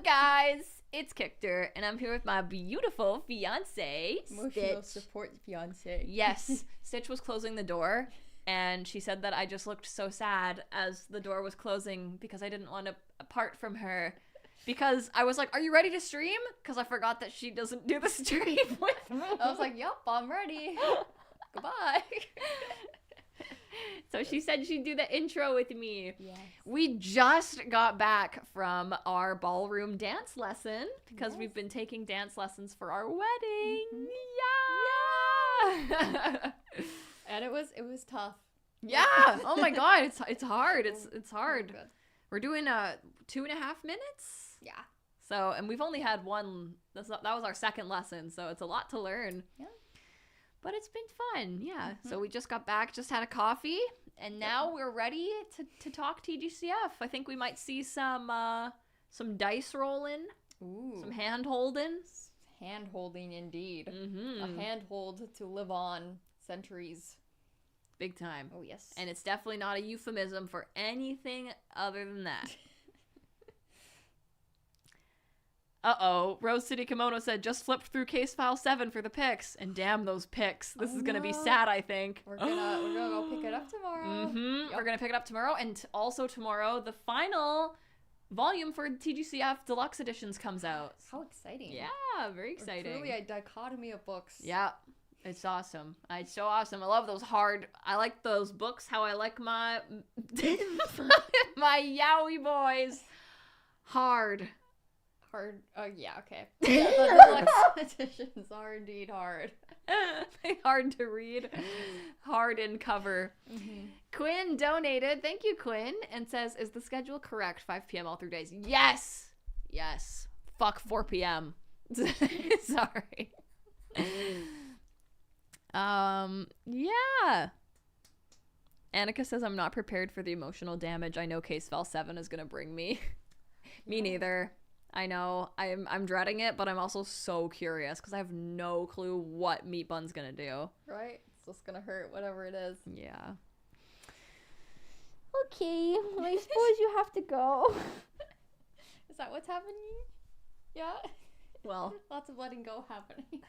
guys? It's Kichter, and I'm here with my beautiful fiance, Emotional Stitch. support fiance. Yes, Stitch was closing the door, and she said that I just looked so sad as the door was closing because I didn't want to part from her. Because I was like, are you ready to stream? Because I forgot that she doesn't do the stream with me. I was like, yup, I'm ready. Goodbye. So she said she'd do the intro with me. Yes. We just got back from our ballroom dance lesson because we've been taking dance lessons for our wedding. Mm-hmm. Yeah. And it was tough. Yeah. Oh my god, it's hard. It's hard. Good. We're doing 2.5 minutes. Yeah. So, and we've only had one. That was our second lesson, so it's a lot to learn. Yeah. But it's been fun, yeah. So we just got back, just had a coffee, and now we're ready to talk Tgcf. I think we might see some dice rolling, Ooh. some hand holding. Hand holding indeed. Mm-hmm. A handhold to live on centuries. Big time. Oh yes. And it's definitely not a euphemism for anything other than that. Uh-oh, Rose City Kimono said, just flipped through case file 7 for the pics. And damn those pics. This is going to be sad, I think. We're gonna go pick it up tomorrow. Mm-hmm. Yep. We're going to pick it up tomorrow. And also tomorrow, the final volume for Tgcf Deluxe Editions comes out. How exciting. Yeah, very exciting. Truly a dichotomy of books. Yeah, it's awesome. It's so awesome. I love those I like those books, how I like my yaoi boys. Hard. Hard. Oh, yeah, okay. Yeah, the deluxe editions are indeed hard. Hard to read. Hard in cover. Mm-hmm. Quinn donated. Thank you, Quinn. And says, is the schedule correct? 5 p.m. all 3 days. Yes. Yes. Fuck 4 p.m. Sorry. Yeah. Annika says, I'm not prepared for the emotional damage I know Case File 7 is going to bring me. Me neither. I know. I'm dreading it, but I'm also so curious because I have no clue what Meat Bun's gonna do. Right? It's just gonna hurt, whatever it is. Yeah. Okay, well, I suppose you have to go. Is that what's happening? Yeah? Well, Lots of letting go happening.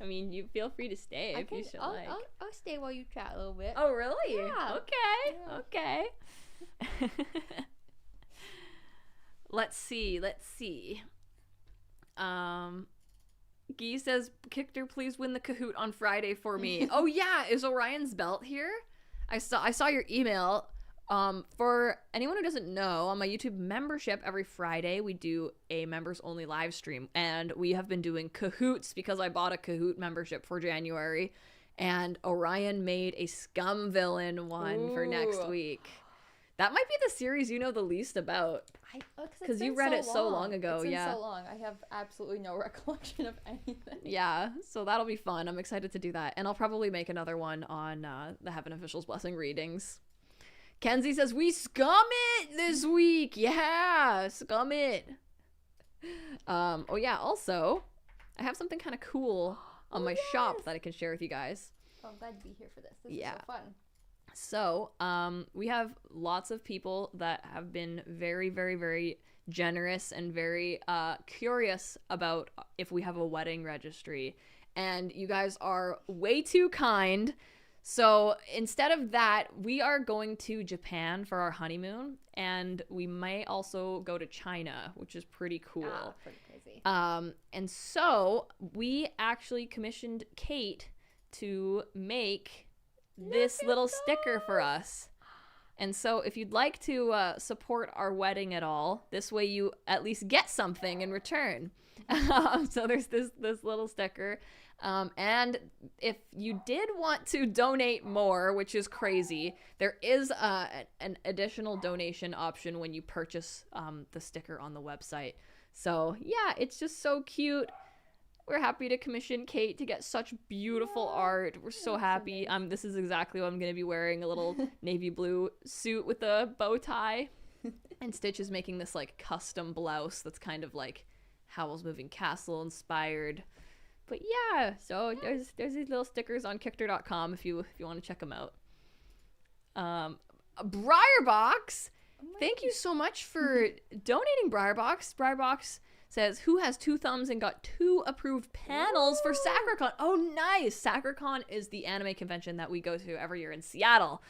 I mean, you feel free to stay if you should like. I'll stay while you chat a little bit. Oh, really? Yeah. Okay. Let's see. Guy says, Kichter, please win the Kahoot on Friday for me. Oh yeah, is Orion's belt here? I saw your email. For anyone who doesn't know, on my YouTube membership, every Friday we do a members only live stream, and we have been doing Kahoots because I bought a Kahoot membership for January, and Orion made a scum villain one for next week. That might be the series you know the least about. Because you read it so long ago. It's been yeah. so long. I have absolutely no recollection of anything. Yeah, so that'll be fun. I'm excited to do that. And I'll probably make another one on the Heaven Officials Blessing readings. Kenzie says, we scum it this week. Yeah, scum it. Oh yeah, also, I have something kind of cool on my shop that I can share with you guys. Oh, I'm glad to be here for this. This is so fun. So, we have lots of people that have been very, very, very generous and very curious about if we have a wedding registry. And you guys are way too kind. So instead of that, we are going to Japan for our honeymoon. And we may also go to China, which is pretty cool. Ah, pretty crazy. And so we actually commissioned Kate to make this little sticker for us. And so if you'd like to support our wedding at all, this way you at least get something in return. So there's this little sticker. And if you did want to donate more, which is crazy, there is an additional donation option when you purchase the sticker on the website. So yeah, it's just so cute. We're happy to commission Kate to get such beautiful art. We're so happy. This is exactly what I'm going to be wearing, a little navy blue suit with a bow tie. And Stitch is making this like custom blouse that's kind of like Howl's Moving Castle inspired. But yeah, so there's these little stickers on Kichter.com if you want to check them out. Briarbox Thank you so much for donating, Briarbox. Briarbox says, who has 2 thumbs and got 2 approved panels for SacreCon? Oh, nice. SacreCon is the anime convention that we go to every year in Seattle.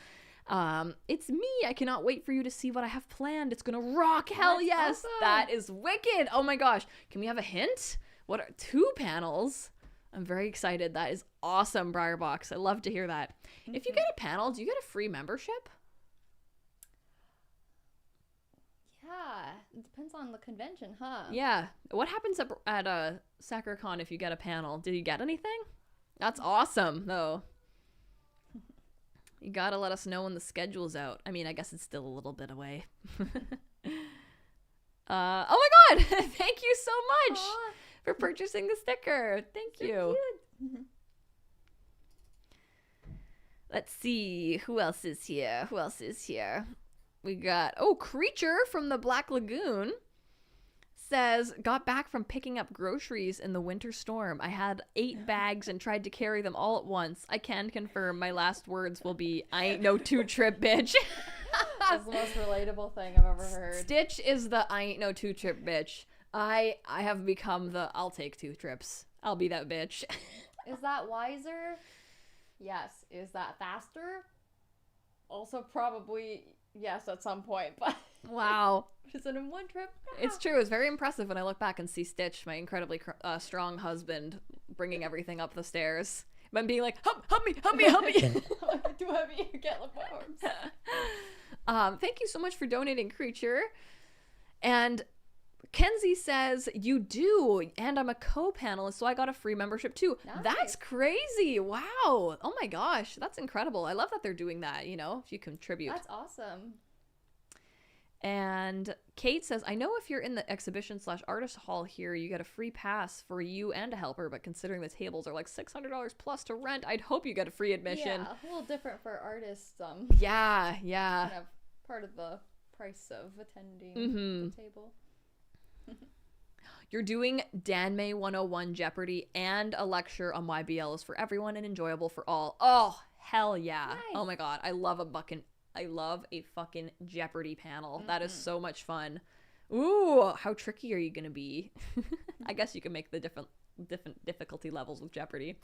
It's me. I cannot wait for you to see what I have planned. It's gonna rock. Hell That's yes. awesome. That is wicked. Oh my gosh. Can we have a hint? What are 2 panels? I'm very excited. That is awesome, Briarbox. I love to hear that. If you get a panel, do you get a free membership? Yeah, it depends on the convention, huh? Yeah. What happens at SacreCon if you get a panel? Did you get anything? That's awesome, though. You gotta let us know when the schedule's out. I mean, I guess it's still a little bit away. Oh my god! Thank you so much for purchasing the sticker. Thank you. Let's see. Who else is here? We got, Creature from the Black Lagoon says, got back from picking up groceries in the winter storm. I had 8 bags and tried to carry them all at once. I can confirm my last words will be, I ain't no 2-trip bitch. That's the most relatable thing I've ever heard. Stitch is the I ain't no 2-trip bitch. I have become the I'll take 2 trips. I'll be that bitch. Is that wiser? Yes. Is that faster? Also probably yes at some point, but Wow. is it in one trip? It's true. It's very impressive when I look back and see Stitch, my incredibly strong husband, bringing everything up the stairs. But being like, help me. Too heavy. Get the arms. Thank you so much for donating, Creature. And Kenzie says, you do, and I'm a co-panelist, so I got a free membership too. Nice. That's crazy. Wow. Oh my gosh. That's incredible. I love that they're doing that, if you contribute. That's awesome. And Kate says, I know if you're in the exhibition/artist hall here, you get a free pass for you and a helper, but considering the tables are like $600 plus to rent, I'd hope you get a free admission. Yeah, a little different for artists. Yeah. Kind of part of the price of attending the table. You're doing Danmei 101 Jeopardy and a lecture on why BL is for everyone and enjoyable for all. Oh, hell yeah. Nice. Oh my god, I love a fucking Jeopardy panel. That is so much fun. Ooh, how tricky are you gonna be? I guess you can make the different difficulty levels with Jeopardy.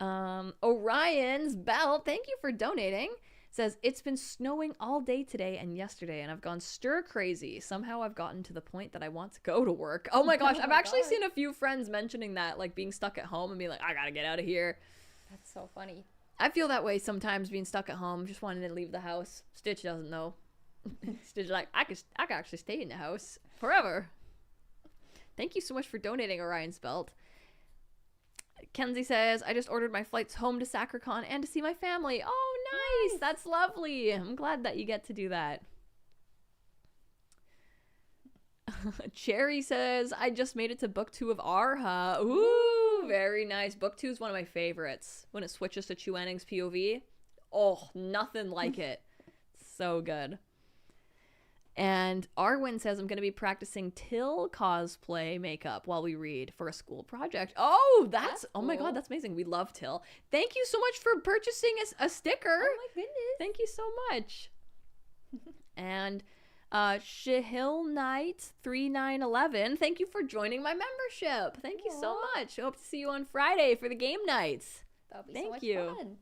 Orion's Bell, thank you for donating. Says, it's been snowing all day today and yesterday, and I've gone stir crazy. Somehow I've gotten to the point that I want to go to work. Oh my gosh, I've actually seen a few friends mentioning that, like being stuck at home and being like, I gotta get out of here. That's so funny. I feel that way sometimes, being stuck at home, just wanting to leave the house. Stitch doesn't know. Stitch is like, I could actually stay in the house forever. Thank you so much for donating, Orion's Belt. Kenzie says, I just ordered my flights home to SacreCon and to see my family. Oh, nice. That's lovely. I'm glad that you get to do that. Cherry says, I just made it to book 2 of Arha. Ooh, very nice. Book 2 is one of my favorites. When it switches to Chuaning's POV. Oh, nothing like it. So good. And Arwen says, I'm going to be practicing Till cosplay makeup while we read for a school project. Oh, that's oh my cool. god, that's amazing. We love Till. Thank you so much for purchasing a sticker. Oh my goodness. Thank you so much. And Shahil Knight 3911, thank you for joining my membership. Thank you so much. I hope to see you on Friday for the game nights. That'll be Thank so much you.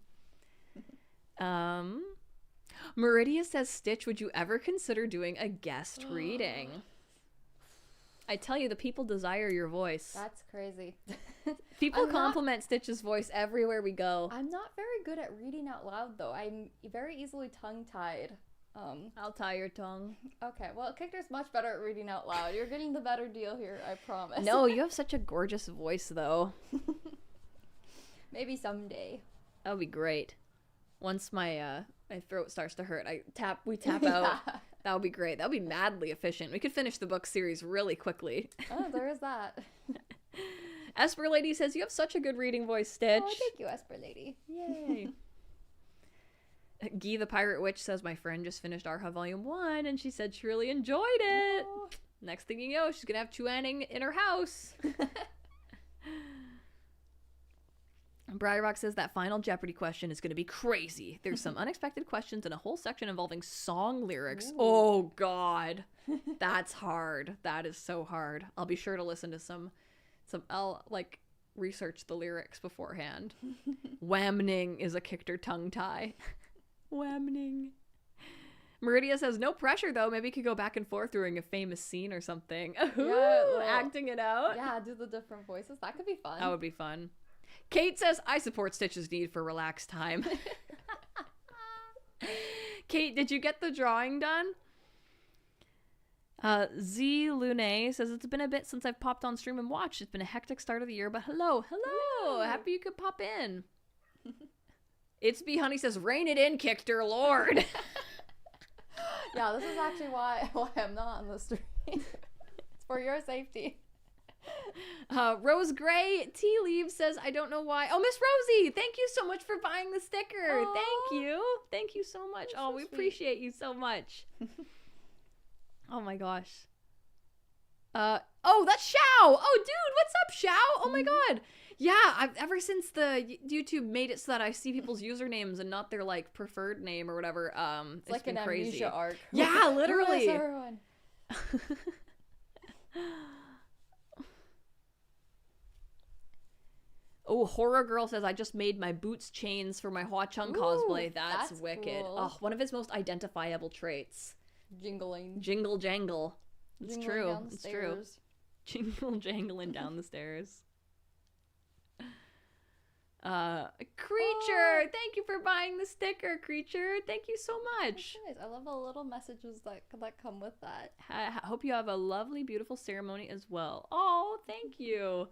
fun. Meridia says, Stitch, would you ever consider doing a guest reading? I tell you, the people desire your voice. That's crazy. People compliment Stitch's voice everywhere we go. I'm not very good at reading out loud, though. I'm very easily tongue-tied. I'll tie your tongue. Okay, well, Kicker's much better at reading out loud. You're getting the better deal here, I promise. No, you have such a gorgeous voice, though. Maybe someday. That would be great. Once my throat starts to hurt, we tap out. That would be great. That would be madly efficient. We could finish the book series really quickly. Oh, there is that. Esper Lady says, you have such a good reading voice, Stitch. Oh, thank you, Esper Lady. Yay. Guy the Pirate Witch says, my friend just finished Arha Volume 1, and she said she really enjoyed it. Oh. Next thing you know, she's going to have Chuaning in her house. Briarrock says that final Jeopardy question is going to be crazy. There's some unexpected questions and a whole section involving song lyrics. Ooh. Oh, God. That's hard. That is so hard. I'll be sure to listen to I'll, like, research the lyrics beforehand. Whamning is a kicked tongue tie. Whamning. Meridia says, no pressure, though. Maybe you could go back and forth during a famous scene or something. Yeah, acting it out. Yeah, do the different voices. That could be fun. That would be fun. Kate says, I support Stitch's need for relaxed time. Kate, did you get the drawing done? Z Lune says, it's been a bit since I've popped on stream and watched. It's been a hectic start of the year, but hello. Happy you could pop in. It's B Honey says, rein it in, Kichter, Lord. Yeah, this is actually why I'm not on the stream. It's for your safety. Rose Gray Tea Leaves says, I don't know why. Oh, Miss Rosie, thank you so much for buying the sticker. Aww. Thank you so much. That's oh, so we sweet. appreciate you so much. Oh my gosh. Oh, that's Xiao. Oh, dude, what's up, Xiao? Oh my god. Yeah, I've ever since the YouTube made it so that I see people's usernames and not their like preferred name or whatever. It's like been an crazy. amnesia arc. Yeah, literally. Where's everyone? Oh, Horror Girl says, I just made my boots chains for my Hua Chung cosplay. That's wicked. cool. Oh, one of his most identifiable traits. Jingling. Jingle jangle. It's Jingling true. down the It's true. stairs. Jingle jangling down the stairs. Creature, thank you for buying the sticker, Creature. Thank you so much. That's nice. I love the little messages that come with that. Hope you have a lovely, beautiful ceremony as well. Oh, thank you.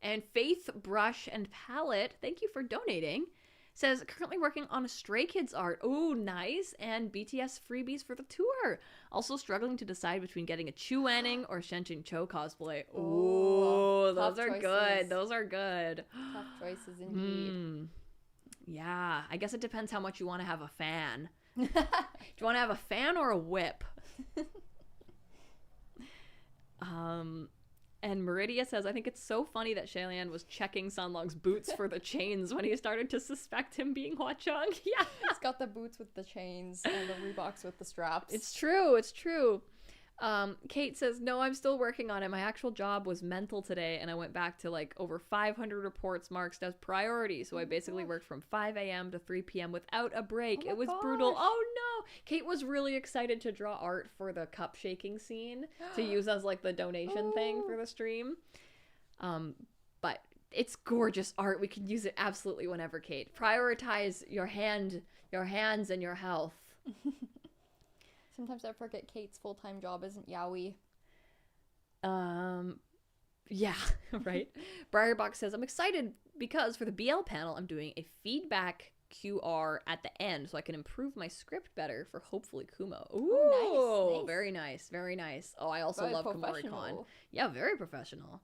And Faith Brush and Palette, thank you for donating. Says, currently working on a Stray Kids art. Oh, nice. And BTS freebies for the tour. Also struggling to decide between getting a Chu Wanning or Shenjin Cho cosplay. Oh, those are good. Those are good. Tough choices indeed. Yeah, I guess it depends how much you want to have a fan. Do you want to have a fan or a whip? And Meridia says, I think it's so funny that Shailan was checking Sunlong's boots for the chains when he started to suspect him being Hua Chung. Yeah. He's got the boots with the chains and the Reeboks with the straps. It's true. It's true. Kate says, no, I'm still working on it. My actual job was mental today, and I went back to like over 500 reports marked as priority. So I basically worked from 5 a.m. to 3 p.m. without a break. Oh it was brutal. Oh no! Kate was really excited to draw art for the cup shaking scene to use as like the donation thing for the stream. But it's gorgeous art. We can use it absolutely whenever, Kate. Prioritize your hands and your health. Sometimes I forget Kate's full-time job isn't yaoi. Yeah, right. Briarbox says, I'm excited because for the BL panel, I'm doing a feedback QR at the end so I can improve my script better for hopefully Kumo. Ooh, nice. Very nice. Very nice. Oh, I also Very love Komori-con. Yeah, very professional.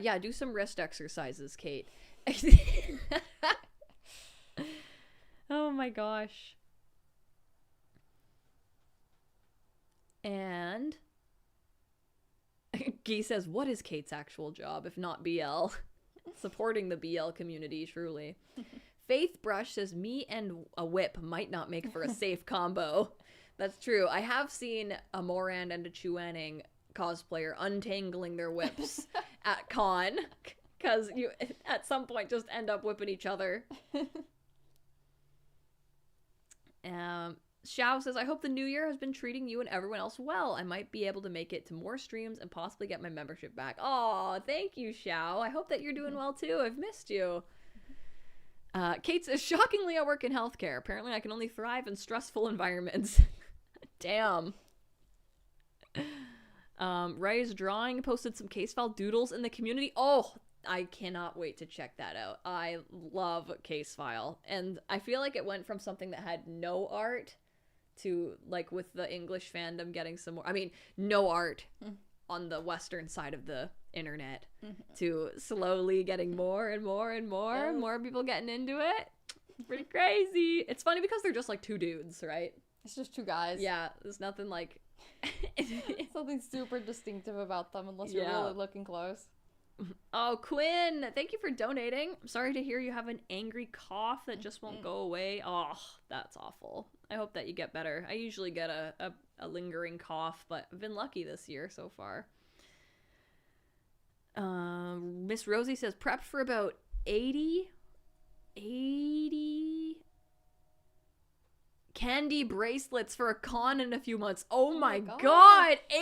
Yeah, do some wrist exercises, Kate. Oh my gosh. And Guy says, what is Kate's actual job if not BL? Supporting the BL community, truly. Faith Brush says, me and a whip might not make for a safe combo. That's true. I have seen a Morand and a Chu Wanning cosplayer untangling their whips at con, because you at some point just end up whipping each other. Xiao says, I hope the new year has been treating you and everyone else well. I might be able to make it to more streams and possibly get my membership back. Oh, thank you, Xiao. I hope that you're doing well, too. I've missed you. Kate says, shockingly, I work in healthcare. Apparently, I can only thrive in stressful environments. Damn. Ray's Drawing posted some case file doodles in the community. Oh, I cannot wait to check that out. I love case file. And I feel like it went from something that had no art to, like, with the English fandom getting some more, I mean, no art on the Western side of the internet to slowly getting more and more and more, more people getting into it. It's pretty crazy. It's funny because they're just like two dudes, right? It's just two guys. Yeah, there's nothing like something super distinctive about them unless you're really looking close. Oh, Quinn, thank you for donating. I'm sorry to hear you have an angry cough that just won't go away. Oh, that's awful. I hope that you get better. I usually get a lingering cough, but I've been lucky this year so far. Miss Rosie says prepped for about 80 candy bracelets for a con in a few months. Oh my god, 80?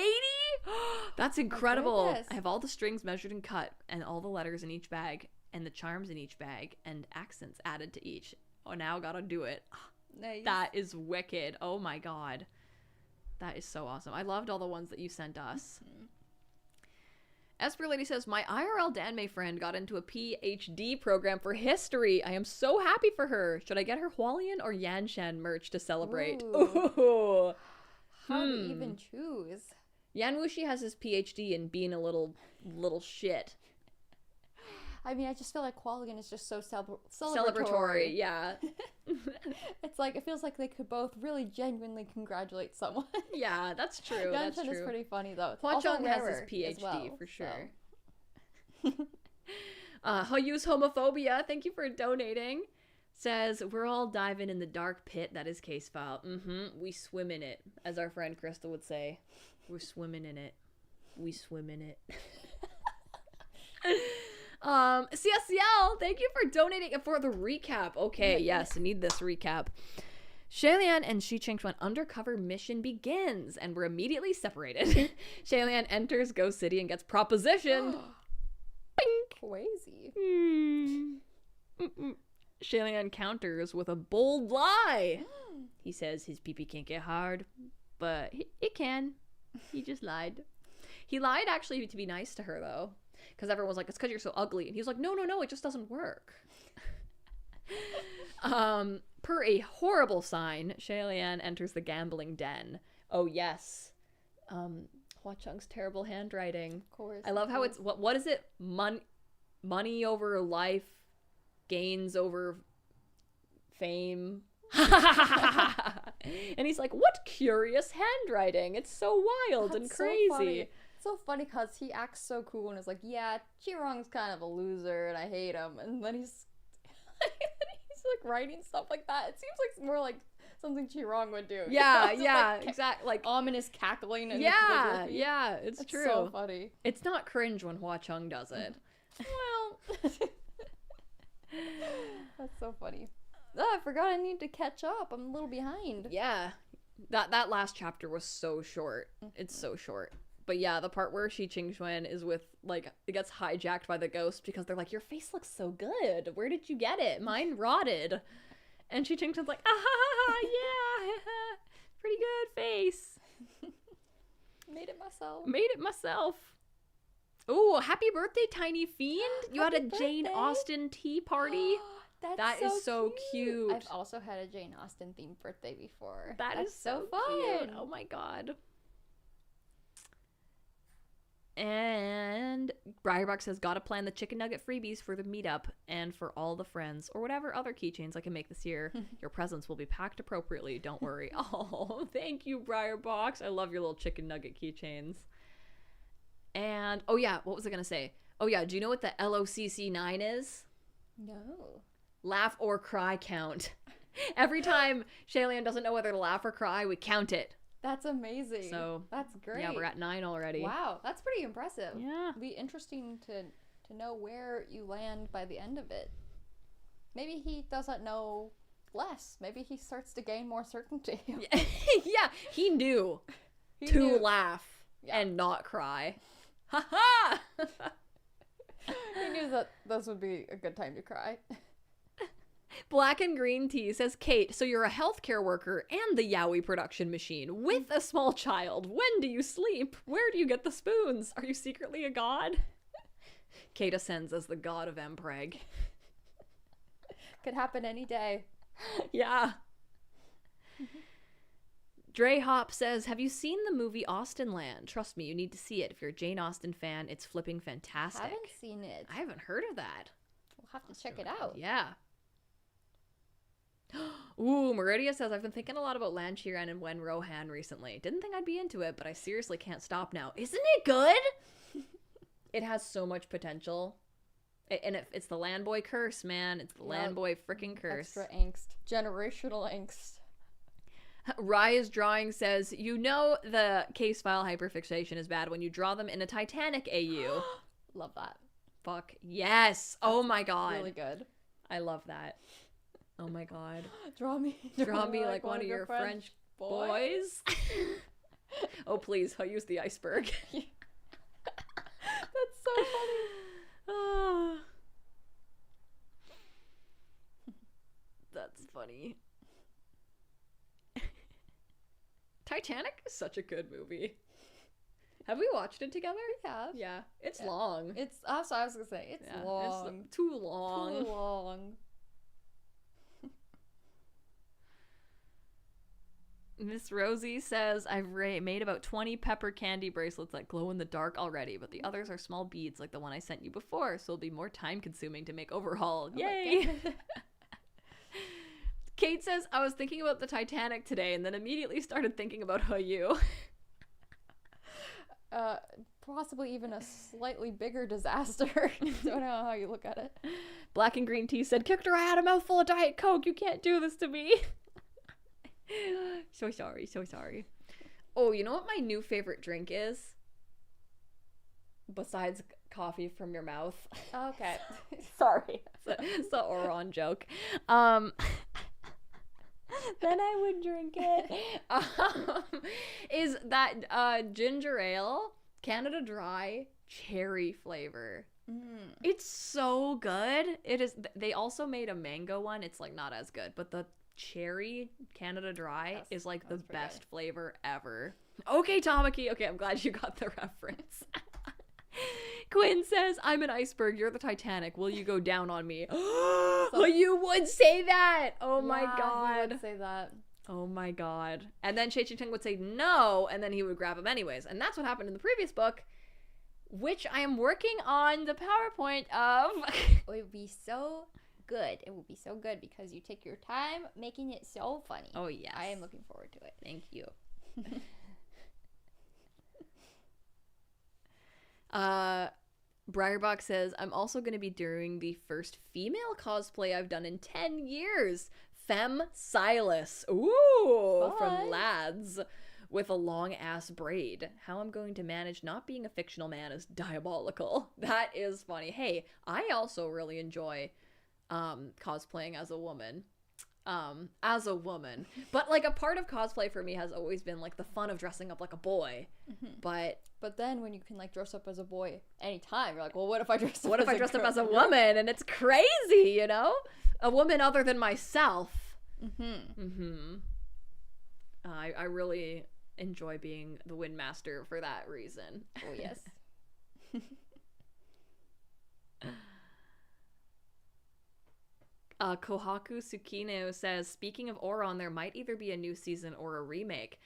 That's incredible. I have all the strings measured and cut, and all the letters in each bag, and the charms in each bag, and accents added to each. Oh, now gotta do it. Nice. That is wicked. Oh my god. That is so awesome. I loved all the ones that you sent us. Esper Lady says, my IRL Danmei friend got into a PhD program for history. I am so happy for her. Should I get her Hualien or Yanshan merch to celebrate? Ooh. How to even choose? Yan Wuxi has his PhD in being a little shit. I mean, I just feel like Hualien is just so Celebratory, yeah. It's like, it feels like they could both really genuinely congratulate someone. Yeah, that's true. That's Yanshan true. is pretty funny, though. Hua Chong has his PhD, for sure. So. Hoyu's Homophobia, thank you for donating. Says, we're all diving in the dark pit that is Case File. We swim in it. As our friend Crystal would say. We're swimming in it. We swim in it. CSCL, thank you for donating for the recap. Okay, yes, I need this recap. Shailian and Shi Qingquan undercover mission begins, and we're immediately separated. Shailian enters Ghost City and gets propositioned. Bink! Crazy. Shailian counters with a bold lie. He says his pee-pee can't get hard, but it can. He just lied. He lied actually to be nice to her, though. Because everyone was like, it's because you're so ugly. And he was like, no, it just doesn't work. Per a horrible sign, Shailian enters the gambling den. Oh, yes. Hua Chung's terrible handwriting. Of course. I love how it's, what is it? Money over life, gains over fame. And he's like, what curious handwriting. It's so wild and crazy. So funny. So funny because he acts so cool and is like, yeah, Qirong's kind of a loser and I hate him. And then he's like writing stuff like that. It seems like more like something Qirong would do. Yeah, yeah, exactly. Like ominous cackling. And yeah, it's true. So funny. It's not cringe when Hua Chung does it. Well, that's so funny. Oh, I forgot I need to catch up. I'm a little behind. Yeah, that last chapter was so short. It's so short. But yeah, the part where Shi Qingquan is with, like, it gets hijacked by the ghost because they're like, your face looks so good. Where did you get it? Mine rotted. And Shi Qingquan's like, yeah, pretty good face. Made it myself. Oh, happy birthday, Tiny Fiend. You had a Happy Jane birthday. Austen tea party. That is so cute. I've also had a Jane Austen themed birthday before. That's so fun. cute. Oh my god. And Briarbox says, gotta plan the chicken nugget freebies for the meetup and for all the friends or whatever other keychains I can make this year. Your presents will be packed appropriately. Don't worry. Oh, thank you, Briarbox. I love your little chicken nugget keychains. And, oh yeah, what was I gonna say? Oh yeah, do you know what the LOCC9 is? No. Laugh or cry count. Every time Shailian doesn't know whether to laugh or cry, we count it. That's amazing. So that's great. Yeah, we're at 9 already. Wow, that's pretty impressive. Yeah. It'll be interesting to know where you land by the end of it. Maybe he doesn't know less. Maybe he starts to gain more certainty. Yeah, he knew to laugh and not cry. Ha ha! He knew that this would be a good time to cry. Black and Green Tea says, Kate, so you're a healthcare worker and the Yowie production machine with a small child. When do you sleep? Where do you get the spoons? Are you secretly a god? Kate ascends as the god of Mpreg. Could happen any day. Yeah. Dre Hop says, have you seen the movie Austenland? Trust me, you need to see it. If you're a Jane Austen fan, it's flipping fantastic. I haven't seen it. I haven't heard of that. We'll have to check it out. Yeah. Ooh, Meridia says, I've been thinking a lot about Lan Qiren and Wen Rohan recently. Didn't think I'd be into it, but I seriously can't stop now. Isn't it good? It has so much potential. And it's the Landboy curse, man. It's the Landboy freaking curse. Extra angst. Generational angst. Raya's drawing says, you know the case file hyperfixation is bad when you draw them in a Titanic AU. Love that. Fuck. Yes. Oh my god. Really good. I love that. Oh my god. Draw me like one of your French boys. Oh, please. I'll use the iceberg. That's so funny. Oh. That's funny. Titanic is such a good movie. Have we watched it together? Yeah. Yeah. It's long. It's also I was gonna say it's long. It's too long. Too long. Miss Rosie says, I've made about 20 pepper candy bracelets that glow in the dark already, but the others are small beads like the one I sent you before, so it'll be more time consuming to make overhaul. Yay! Kate says, I was thinking about the Titanic today and then immediately started thinking about Hayu. Possibly even a slightly bigger disaster. Don't know how you look at it. Black and Green Tea said, Kictor, I had a mouthful of Diet Coke. You can't do this to me. So sorry. Oh, you know what my new favorite drink is? Besides coffee from your mouth. Okay. Sorry. It's the Oron joke. Then I would drink it. Is that ginger ale, Canada Dry, cherry flavor. It's so good. It is. They also made a mango one. It's like not as good, but the cherry Canada Dry is like the best flavor ever. Okay, Tamaki. Okay, I'm glad you got the reference. Quinn says, I'm an iceberg, you're the Titanic. Will you go down on me? Oh, you would say that. Oh my god. He would say that. Oh my god. And then Che Ching Cheng would say no, and then he would grab him anyways. And that's what happened in the previous book, which I am working on the PowerPoint of. It would be so good. It will be so good because you take your time making it so funny. Oh yes. I am looking forward to it. Thank you. Briarbox says, I'm also going to be doing the first female cosplay I've done in 10 years. Femme Silas. Ooh, from Lads. With a long ass braid. How I'm going to manage not being a fictional man is diabolical. That is funny. Hey, I also really enjoy cosplaying as a woman. But like a part of cosplay for me has always been like the fun of dressing up like a boy. But then when you can like dress up as a boy anytime, you're like, well, what if I dress up up as a woman? And it's crazy, you know? A woman other than myself. I really enjoy being the Windmaster for that reason. Oh yes. Kohaku Tsukino says, speaking of Oron, there might either be a new season or a remake.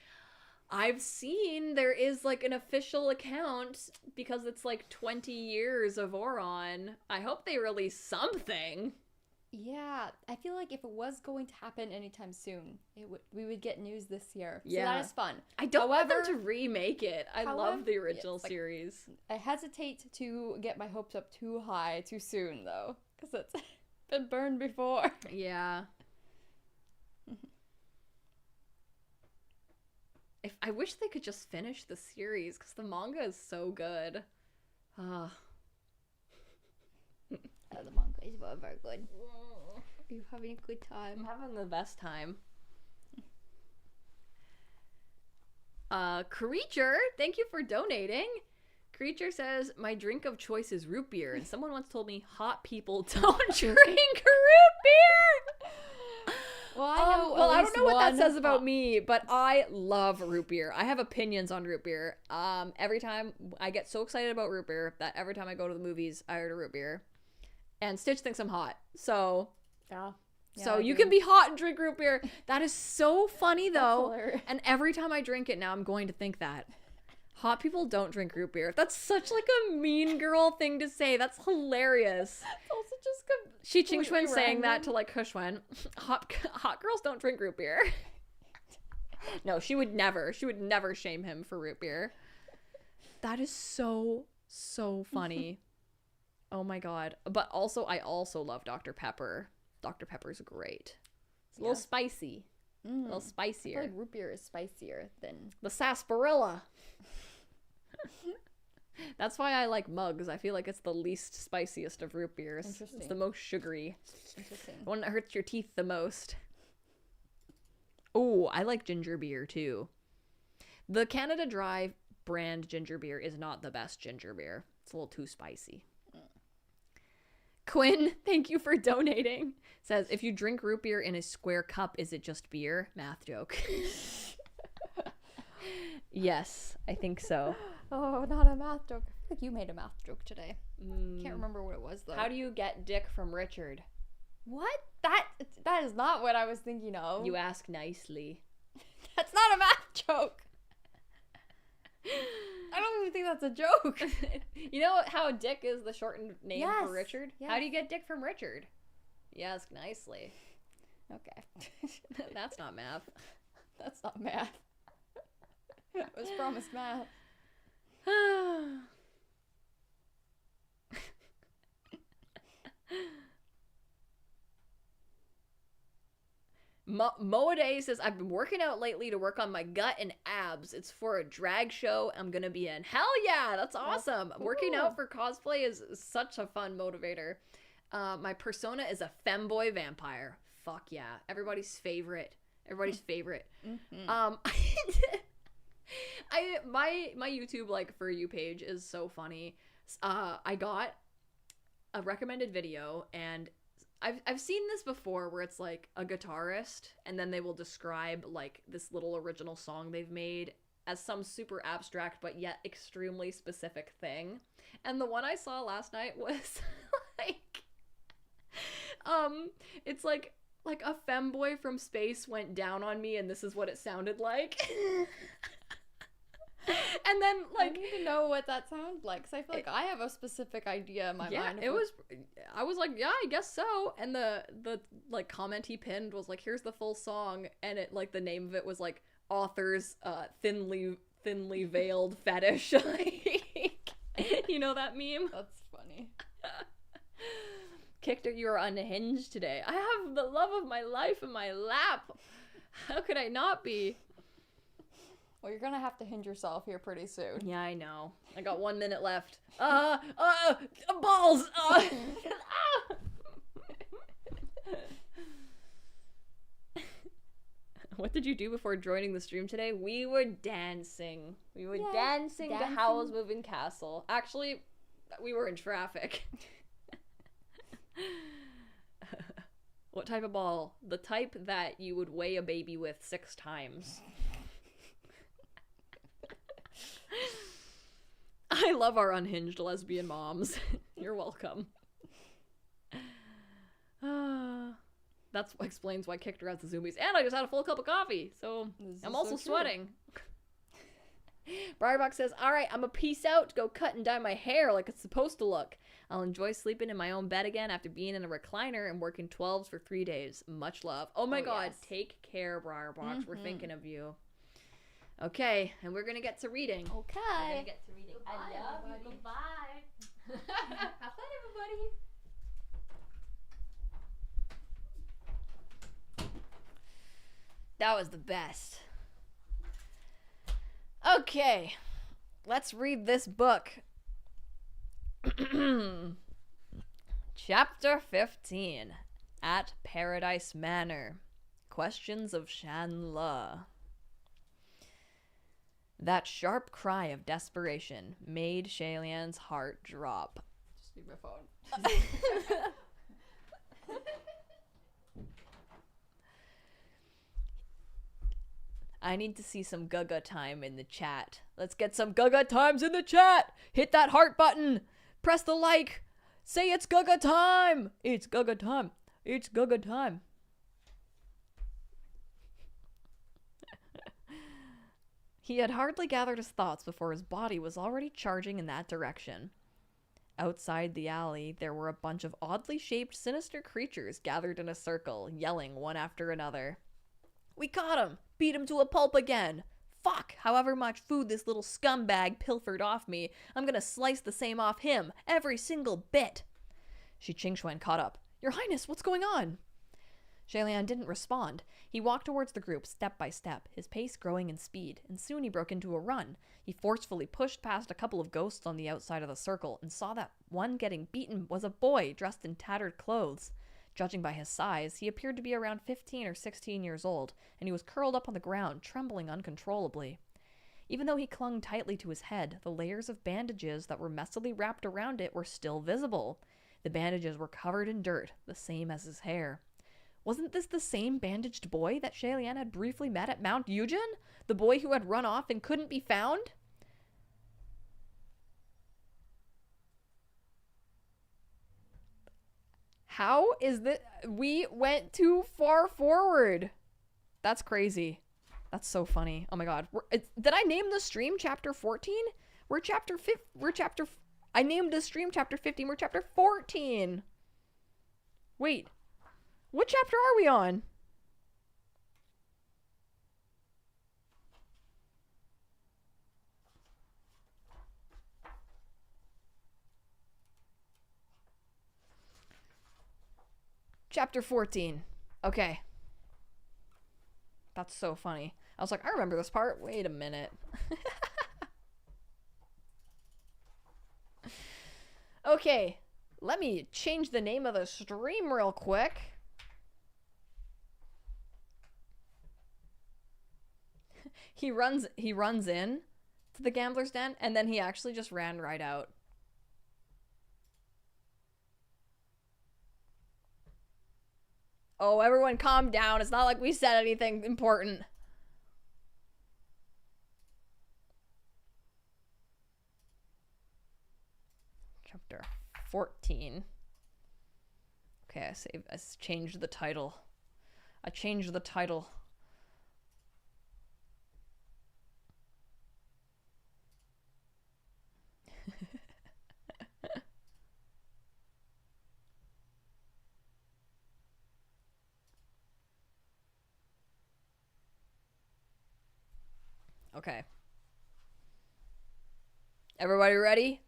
I've seen there is like an official account because it's like 20 years of Oron. I hope they release something. Yeah, I feel like if it was going to happen anytime soon, we would get news this year. So Yeah. that is fun. I don't want them to remake it. I love the original like, series. I hesitate to get my hopes up too high too soon, though, because it's been burned before. Yeah. I wish they could just finish the series because the manga is so good. The manga is very, very good. Are you having a good time? I'm having the best time. Creature, thank you for donating. Creature says, my drink of choice is root beer, and someone once told me hot people don't drink root beer. Well, I don't know what that says about me, but I love root beer. I have opinions on root beer. Every time I get so excited about root beer that every time I go to the movies, I order root beer. And Stitch thinks I'm hot. So, so you can be hot and drink root beer. That is so funny though. And every time I drink it now, I'm going to think that. Hot people don't drink root beer. That's such like a mean girl thing to say. That's hilarious. It's also just Shi Qingxuan saying that to like Hushwen. Hot girls don't drink root beer. No, she would never shame him for root beer. That is so So funny. Oh my god. But also, I also love Dr. Pepper. Dr. Pepper's great. It's a little spicy. A little I spicier. feel like root beer is spicier than... The sarsaparilla. That's why I like Mugs. I feel like it's the least spiciest of root beers. Interesting. It's the most sugary. Interesting. The one that hurts your teeth the most. Oh, I like ginger beer too. The Canada Dry brand ginger beer is not the best ginger beer. It's a little too spicy. Quinn, thank you for donating. Says, if you drink root beer in a square cup, is it just beer? Math joke. Yes, I think so. Oh, not a math joke. I feel like you made a math joke today. Can't remember what it was though. How do you get dick from Richard? What? That is not what I was thinking of. You ask nicely. That's not a math joke. I don't even think that's a joke. You know how Dick is the shortened name Yes, for Richard? yes. How do you get Dick from Richard? You ask nicely. Okay. That's not math. That's not math. I was promised math. Moaday says, I've been working out lately to work on my gut and abs. It's for a drag show I'm gonna be in. Hell yeah, that's awesome. Cool. Working out for cosplay is such a fun motivator. My persona is a femboy vampire. Fuck yeah. Everybody's favorite. Mm-hmm. My YouTube like For You page is so funny. I got a recommended video, and I've seen this before where it's like a guitarist and then they will describe like this little original song they've made as some super abstract but yet extremely specific thing. And the one I saw last night was like it's like a femboy from space went down on me and this is what it sounded like. And then I need to know what that sounds like, because I feel like I have a specific idea in my mind. I was like, yeah, I guess so. And the like comment he pinned was like, here's the full song, and it like the name of it was like author's thinly veiled fetish. Like, you know that meme? That's funny. Kicked you are unhinged today. I have the love of my life in my lap. How could I not be? Well, you're gonna have to hinge yourself here pretty soon. Yeah, I know. I got 1 minute left. Balls! What did you do before joining the stream today? We were dancing. Dancing to Howl's Moving Castle. Actually, we were in traffic. What type of ball? The type that you would weigh a baby with 6 times. I love our unhinged lesbian moms. You're welcome. That explains why I kicked her out the zoomies. And I just had a full cup of coffee, so I'm also sweating. Briarbox says, alright, I'm a peace out to go cut and dye my hair like it's supposed to look. I'll enjoy sleeping in my own bed again after being in a recliner and working 12s for 3 days. Much love. Oh my god, yes. Take care, Briarbox. We're thinking of you. Okay, and we're gonna get to reading. Okay. We're gonna get to reading. Goodbye, I love you. everybody. Goodbye. Have fun, everybody. That was the best. Okay, let's read this book. Chapter 15. At Paradise Manor. Questions of Shanla. That sharp cry of desperation made Shalian's heart drop. Just need my phone. I need to see some Gaga time in the chat. Let's get some Gaga times in the chat. Hit that heart button. Press the like. Say it's Gaga time. It's Gaga time. It's Gaga time. He had hardly gathered his thoughts before his body was already charging in that direction. Outside the alley, there were a bunch of oddly shaped, sinister creatures gathered in a circle, yelling one after another. We caught him! Beat him to a pulp again! fuck however much food this little scumbag pilfered off me. I'm gonna slice the same off him, every single bit. Shi Qingxuan caught up. Your Highness, what's going on? Shalian didn't respond. He walked towards the group step by step, his pace growing in speed, and soon he broke into a run. He forcefully pushed past a couple of ghosts on the outside of the circle and saw that one getting beaten was a boy dressed in tattered clothes. Judging by his size, he appeared to be around 15 or 16 years old, and he was curled up on the ground, trembling uncontrollably. Even though he clung tightly to his head, the layers of bandages that were messily wrapped around it were still visible. The bandages were covered in dirt, the same as his hair. Wasn't this the same bandaged boy that Shalian had briefly met at Mount Yujin? The boy who had run off and couldn't be found? How is that? We went too far forward. That's crazy. That's so funny. Oh my god. Did I name the stream chapter 14? I named the stream chapter 15. We're chapter 14. Wait. What chapter are we on? Chapter 14. Okay. That's so funny. I was like, I remember this part. Wait a minute. Okay. Let me change the name of the stream real quick. He runs in to the gambler's den, and then he actually just ran right out. Oh, everyone calm down. It's not like we said anything important. Chapter 14. Okay, I changed the title. I changed the title. Okay. Everybody ready?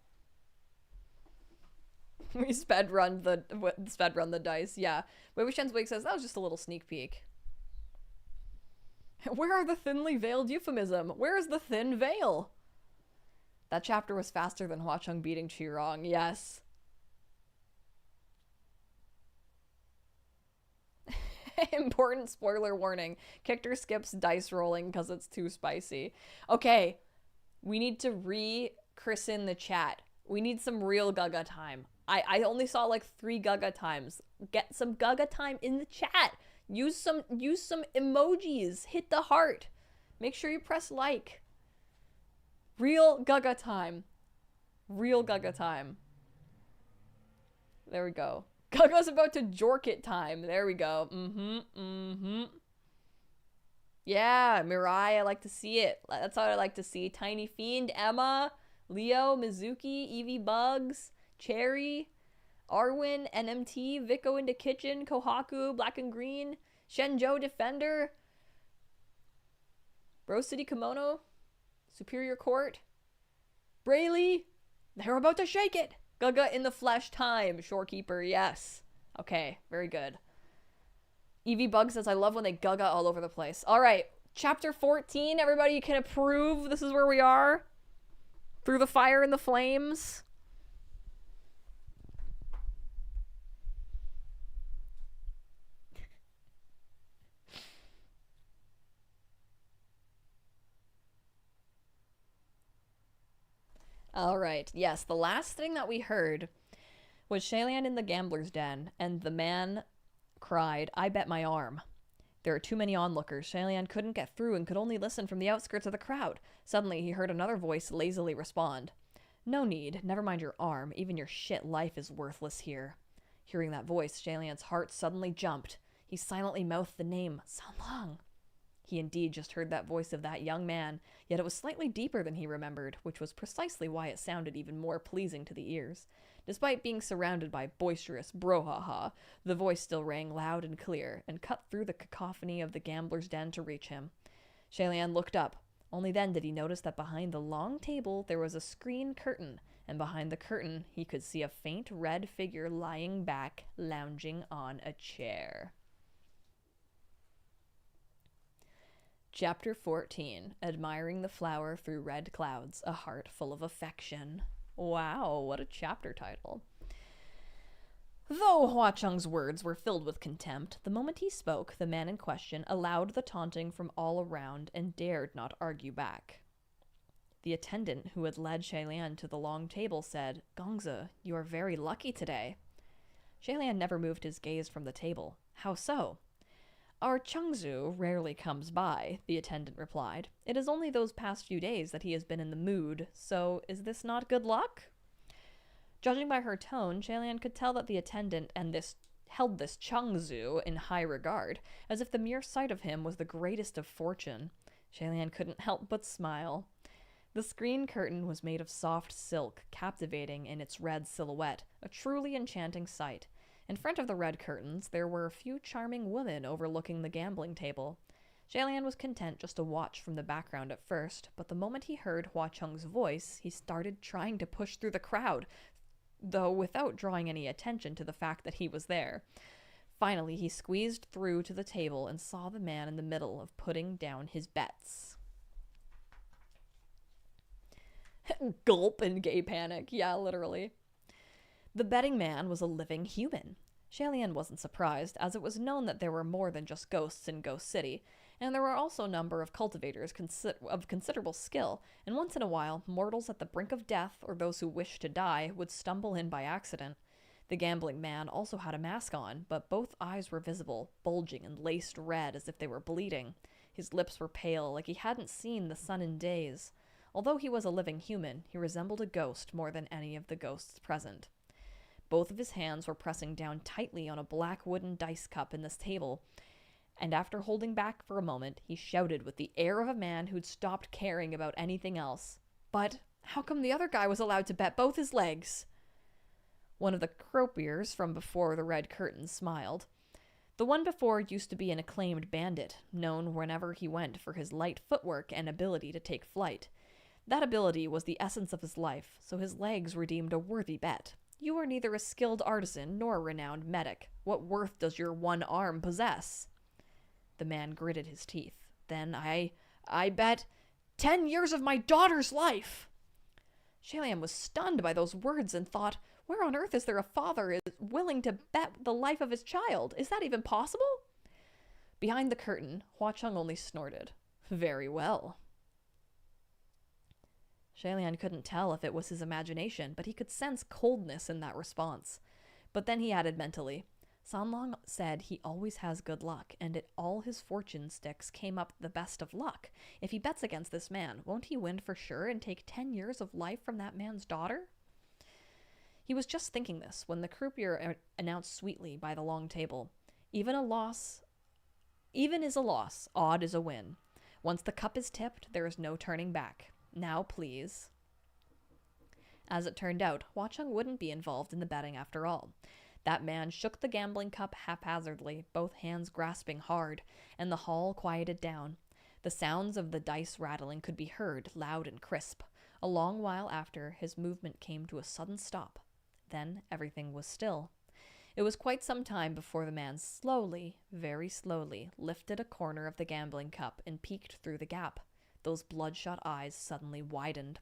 We sped run the dice. Yeah. Wei Wuxian's Wig says that was just a little sneak peek. Where are the thinly veiled euphemism? Where is the thin veil? That chapter was faster than Hua Cheng beating Qirong. Yes. Important spoiler warning. Kictor skips dice rolling because it's too spicy. Okay. We need to re-christen the chat. We need some real Gaga time. I only saw like 3 Gaga times. Get some Gaga time in the chat. Use some emojis. Hit the heart. Make sure you press like. Real Gaga time. Real Gaga time. There we go. Gaga's about to jork it time. There we go. Yeah, Mirai, I like to see it. That's how I like to see. Tiny Fiend, Emma, Leo, Mizuki, Eevee Bugs, Cherry, Arwen, NMT, Vico into Kitchen, Kohaku, Black and Green, Shenjo Defender, Bro City Kimono, Superior Court, Braylee, they're about to shake it. Gaga in the flesh time, Shorekeeper, yes. Okay, very good. Eevee Bug says, I love when they Gaga all over the place. All right, chapter 14, everybody can approve. This is where we are. Through the fire and the flames. All right, yes, the last thing that we heard was Shalian in the gambler's den, and the man cried, I bet my arm. There are too many onlookers. Shalian couldn't get through and could only listen from the outskirts of the crowd. Suddenly, he heard another voice lazily respond. No need. Never mind your arm. Even your shit life is worthless here. Hearing that voice, Shalian's heart suddenly jumped. He silently mouthed the name, Sanlang. He indeed just heard that voice of that young man, yet it was slightly deeper than he remembered, which was precisely why it sounded even more pleasing to the ears. Despite being surrounded by boisterous brouhaha, the voice still rang loud and clear, and cut through the cacophony of the gambler's den to reach him. Shalian looked up. Only then did he notice that behind the long table there was a screen curtain, and behind the curtain he could see a faint red figure lying back, lounging on a chair. Chapter 14. Admiring the Flower Through Red Clouds, a Heart Full of Affection. Wow, what a chapter title. Though Hua Cheng's words were filled with contempt, the moment he spoke, the man in question allowed the taunting from all around and dared not argue back. The attendant who had led Shailian to the long table said, "Gongzi, you are very lucky today." Shailian never moved his gaze from the table. "How so?" "Our Chengzu rarely comes by," the attendant replied. "It is only those past few days that he has been in the mood, so is this not good luck?" Judging by her tone, Shailian could tell that the attendant held this Chengzu in high regard, as if the mere sight of him was the greatest of fortune. Shailian couldn't help but smile. The screen curtain was made of soft silk, captivating in its red silhouette, a truly enchanting sight. In front of the red curtains, there were a few charming women overlooking the gambling table. Shailian was content just to watch from the background at first, but the moment he heard Hua Cheng's voice, he started trying to push through the crowd, though without drawing any attention to the fact that he was there. Finally, he squeezed through to the table and saw the man in the middle of putting down his bets. Gulp in gay panic. Yeah, literally. The betting man was a living human. Shailian wasn't surprised, as it was known that there were more than just ghosts in Ghost City, and there were also a number of cultivators of considerable skill, and once in a while, mortals at the brink of death, or those who wished to die, would stumble in by accident. The gambling man also had a mask on, but both eyes were visible, bulging and laced red as if they were bleeding. His lips were pale, like he hadn't seen the sun in days. Although he was a living human, he resembled a ghost more than any of the ghosts present. Both of his hands were pressing down tightly on a black wooden dice cup in this table, and after holding back for a moment, he shouted with the air of a man who'd stopped caring about anything else. "But how come the other guy was allowed to bet both his legs?" One of the croupiers from before the red curtain smiled. The one before used to be an acclaimed bandit, known whenever he went for his light footwork and ability to take flight. That ability was the essence of his life, so his legs were deemed a worthy bet. You are neither a skilled artisan nor a renowned medic. What worth does your one arm possess? The man gritted his teeth. "Then I bet 10 years of my daughter's life." Shailian was stunned by those words and thought, where on earth is there a father willing to bet the life of his child? Is that even possible? Behind the curtain, Hua Cheng only snorted. "Very well." Shailian couldn't tell if it was his imagination, but he could sense coldness in that response. But then he added mentally, "Sanlong said he always has good luck, and all his fortune sticks came up the best of luck. If he bets against this man, won't he win for sure and take 10 years of life from that man's daughter?" He was just thinking this when the croupier announced sweetly by the long table, Even is a loss, odd is a win. Once the cup is tipped, there is no turning back. Now, please." As it turned out, Hua Cheng wouldn't be involved in the betting after all. That man shook the gambling cup haphazardly, both hands grasping hard, and the hall quieted down. The sounds of the dice rattling could be heard, loud and crisp. A long while after, his movement came to a sudden stop. Then everything was still. It was quite some time before the man slowly, very slowly, lifted a corner of the gambling cup and peeked through the gap. Those bloodshot eyes suddenly widened.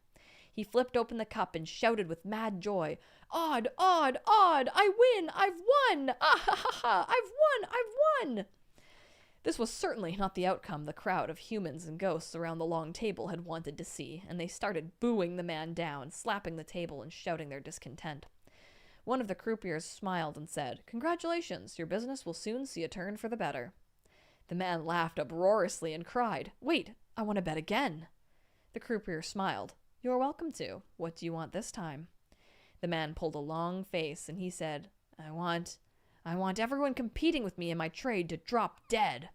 He flipped open the cup and shouted with mad joy, "Odd, odd, odd! I win! I've won! Ah ha ha ha! I've won! I've won!" This was certainly not the outcome the crowd of humans and ghosts around the long table had wanted to see, and they started booing the man down, slapping the table and shouting their discontent. One of the croupiers smiled and said, "Congratulations, your business will soon see a turn for the better." The man laughed uproariously and cried, "Wait, I want to bet again." The croupier smiled. "You're welcome to. What do you want this time?" The man pulled a long face and he said, I want everyone competing with me in my trade to drop dead."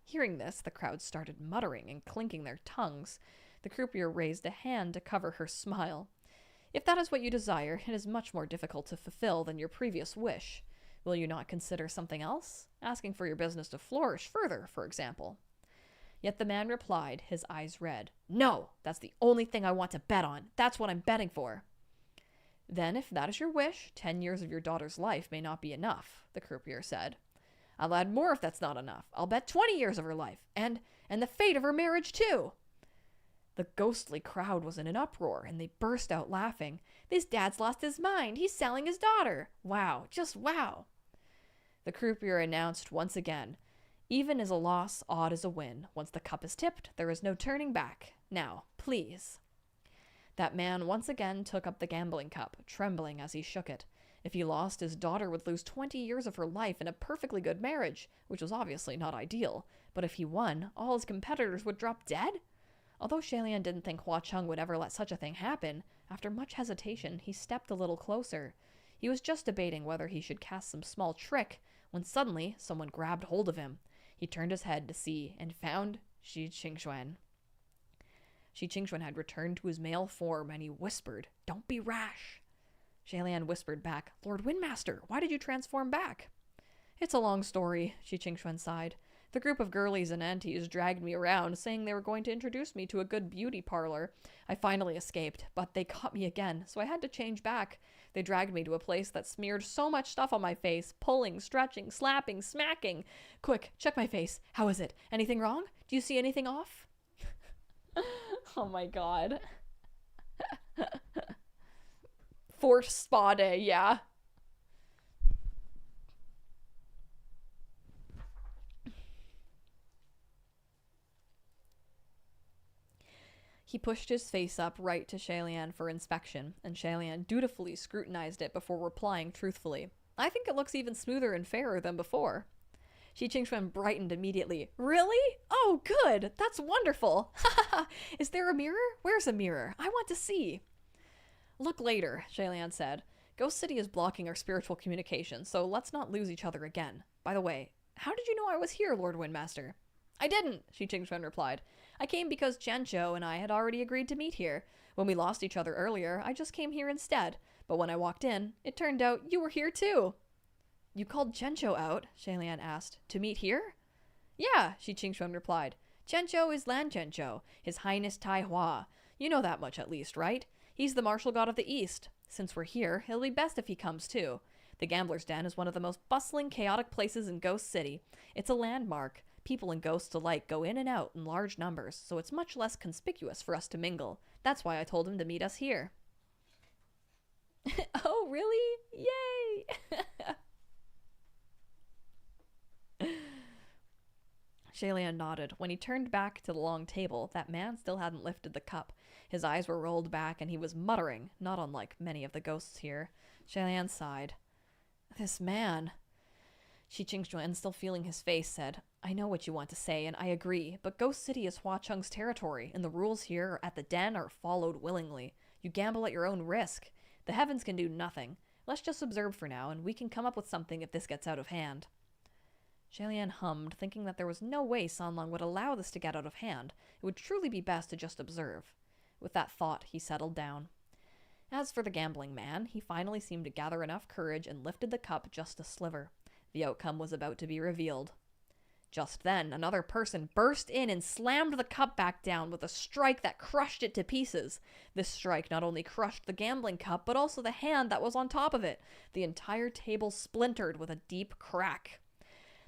Hearing this, the crowd started muttering and clinking their tongues. The croupier raised a hand to cover her smile. "If that is what you desire, it is much more difficult to fulfill than your previous wish. Will you not consider something else? Asking for your business to flourish further, for example." Yet the man replied, his eyes red, "No, that's the only thing I want to bet on. That's what I'm betting for." "Then, if that is your wish, 10 years of your daughter's life may not be enough," the croupier said. "I'll add more if that's not enough. I'll bet 20 years of her life, and the fate of her marriage, too." The ghostly crowd was in an uproar, and they burst out laughing. "This dad's lost his mind. He's selling his daughter. Wow, just wow." The croupier announced once again, "Even is a loss, odd is a win. Once the cup is tipped, there is no turning back. Now, please." That man once again took up the gambling cup, trembling as he shook it. If he lost, his daughter would lose 20 years of her life in a perfectly good marriage, which was obviously not ideal. But if he won, all his competitors would drop dead? Although Shalian didn't think Hua Chung would ever let such a thing happen, after much hesitation, he stepped a little closer. He was just debating whether he should cast some small trick, when suddenly someone grabbed hold of him. He turned his head to see, and found Shi Qingxuan. Shi Qingxuan had returned to his male form, and he whispered, "Don't be rash." Shalian whispered back, "Lord Windmaster, why did you transform back?" "It's a long story," Shi Qingxuan sighed. "The group of girlies and aunties dragged me around, saying they were going to introduce me to a good beauty parlor. I finally escaped, but they caught me again, so I had to change back. They dragged me to a place that smeared so much stuff on my face, pulling, stretching, slapping, smacking. Quick, check my face. How is it? Anything wrong? Do you see anything off?" Oh my god. Forced spa day, yeah. He pushed his face up right to Shalian for inspection, and Shalian dutifully scrutinized it before replying truthfully, "I think it looks even smoother and fairer than before." Shi Qingxuan brightened immediately. "Really? Oh, good! That's wonderful! Is there a mirror? Where's a mirror? I want to see." "Look later," Shalian said. "Ghost City is blocking our spiritual communication, so let's not lose each other again. By the way, how did you know I was here, Lord Windmaster?" "I didn't," Shi Qingxuan replied. "I came because Jianzhou and I had already agreed to meet here. When we lost each other earlier, I just came here instead. But when I walked in, it turned out you were here too." "You called Jianzhou out?" Shalian asked. "To meet here?" "Yeah," Shi Qingxuan replied. "Jianzhou is Lan Jianzhou, His Highness Tai Hua. You know that much at least, right? He's the martial god of the East. Since we're here, it'll be best if he comes too. The Gambler's Den is one of the most bustling, chaotic places in Ghost City. It's a landmark. People and ghosts alike go in and out in large numbers, so it's much less conspicuous for us to mingle. That's why I told him to meet us here." "Oh, really? Yay!" Shalian nodded. When he turned back to the long table, that man still hadn't lifted the cup. His eyes were rolled back, and he was muttering, not unlike many of the ghosts here. Shalian sighed. "This man..." Shi Qingxuan, still feeling his face, said, "I know what you want to say, and I agree, but Ghost City is Hua Chung's territory, and the rules here at the den are followed willingly. You gamble at your own risk. The heavens can do nothing. Let's just observe for now, and we can come up with something if this gets out of hand." Shalian hummed, thinking that there was no way Sanlong would allow this to get out of hand. It would truly be best to just observe. With that thought, he settled down. As for the gambling man, he finally seemed to gather enough courage and lifted the cup just a sliver. The outcome was about to be revealed. Just then, another person burst in and slammed the cup back down with a strike that crushed it to pieces. This strike not only crushed the gambling cup, but also the hand that was on top of it. The entire table splintered with a deep crack.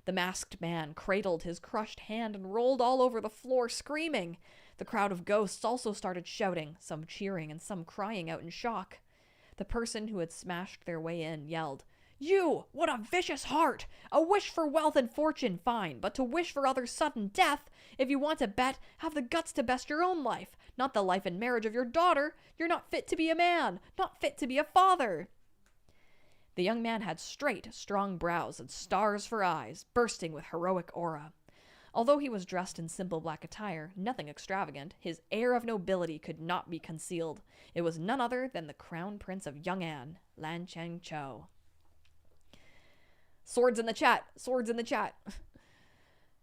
The masked man cradled his crushed hand and rolled all over the floor, screaming. The crowd of ghosts also started shouting, some cheering and some crying out in shock. The person who had smashed their way in yelled, "You! What a vicious heart! A wish for wealth and fortune, fine, but to wish for others' sudden death? If you want to bet, have the guts to best your own life, not the life and marriage of your daughter. You're not fit to be a man, not fit to be a father." The young man had straight, strong brows and stars for eyes, bursting with heroic aura. Although he was dressed in simple black attire, nothing extravagant, his air of nobility could not be concealed. It was none other than the crown prince of Yong'an, Lan Changqiu. Swords in the chat! Swords in the chat!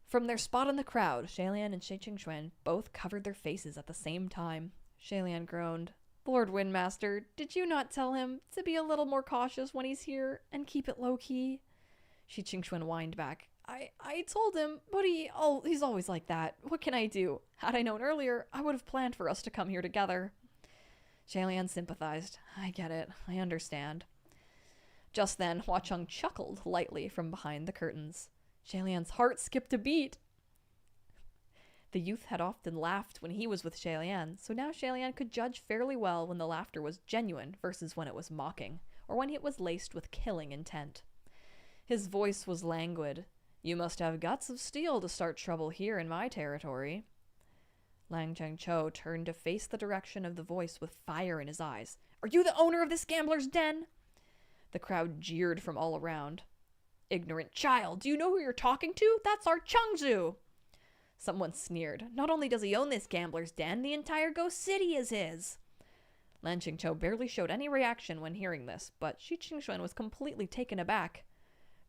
From their spot in the crowd, Shalian and Shi Qingxuan both covered their faces at the same time. Shalian groaned. "Lord Windmaster, did you not tell him to be a little more cautious when he's here and keep it low-key?" Shi Qingxuan whined back. I told him, but he's always like that. What can I do? Had I known earlier, I would have planned for us to come here together. Shalian sympathized. I get it. I understand. Just then, Hua Chung chuckled lightly from behind the curtains. Shalian's heart skipped a beat. The youth had often laughed when he was with Shalian, so now Shalian could judge fairly well when the laughter was genuine versus when it was mocking, or when it was laced with killing intent. His voice was languid. You must have guts of steel to start trouble here in my territory. Lang Cheng-cho turned to face the direction of the voice with fire in his eyes. Are you the owner of this gambler's den? The crowd jeered from all around. Ignorant child, do you know who you're talking to? That's our Chungzu! Someone sneered. Not only does he own this gambler's den, the entire Ghost City is his. Lan Qingqiu barely showed any reaction when hearing this, but Shi Qingxuan was completely taken aback.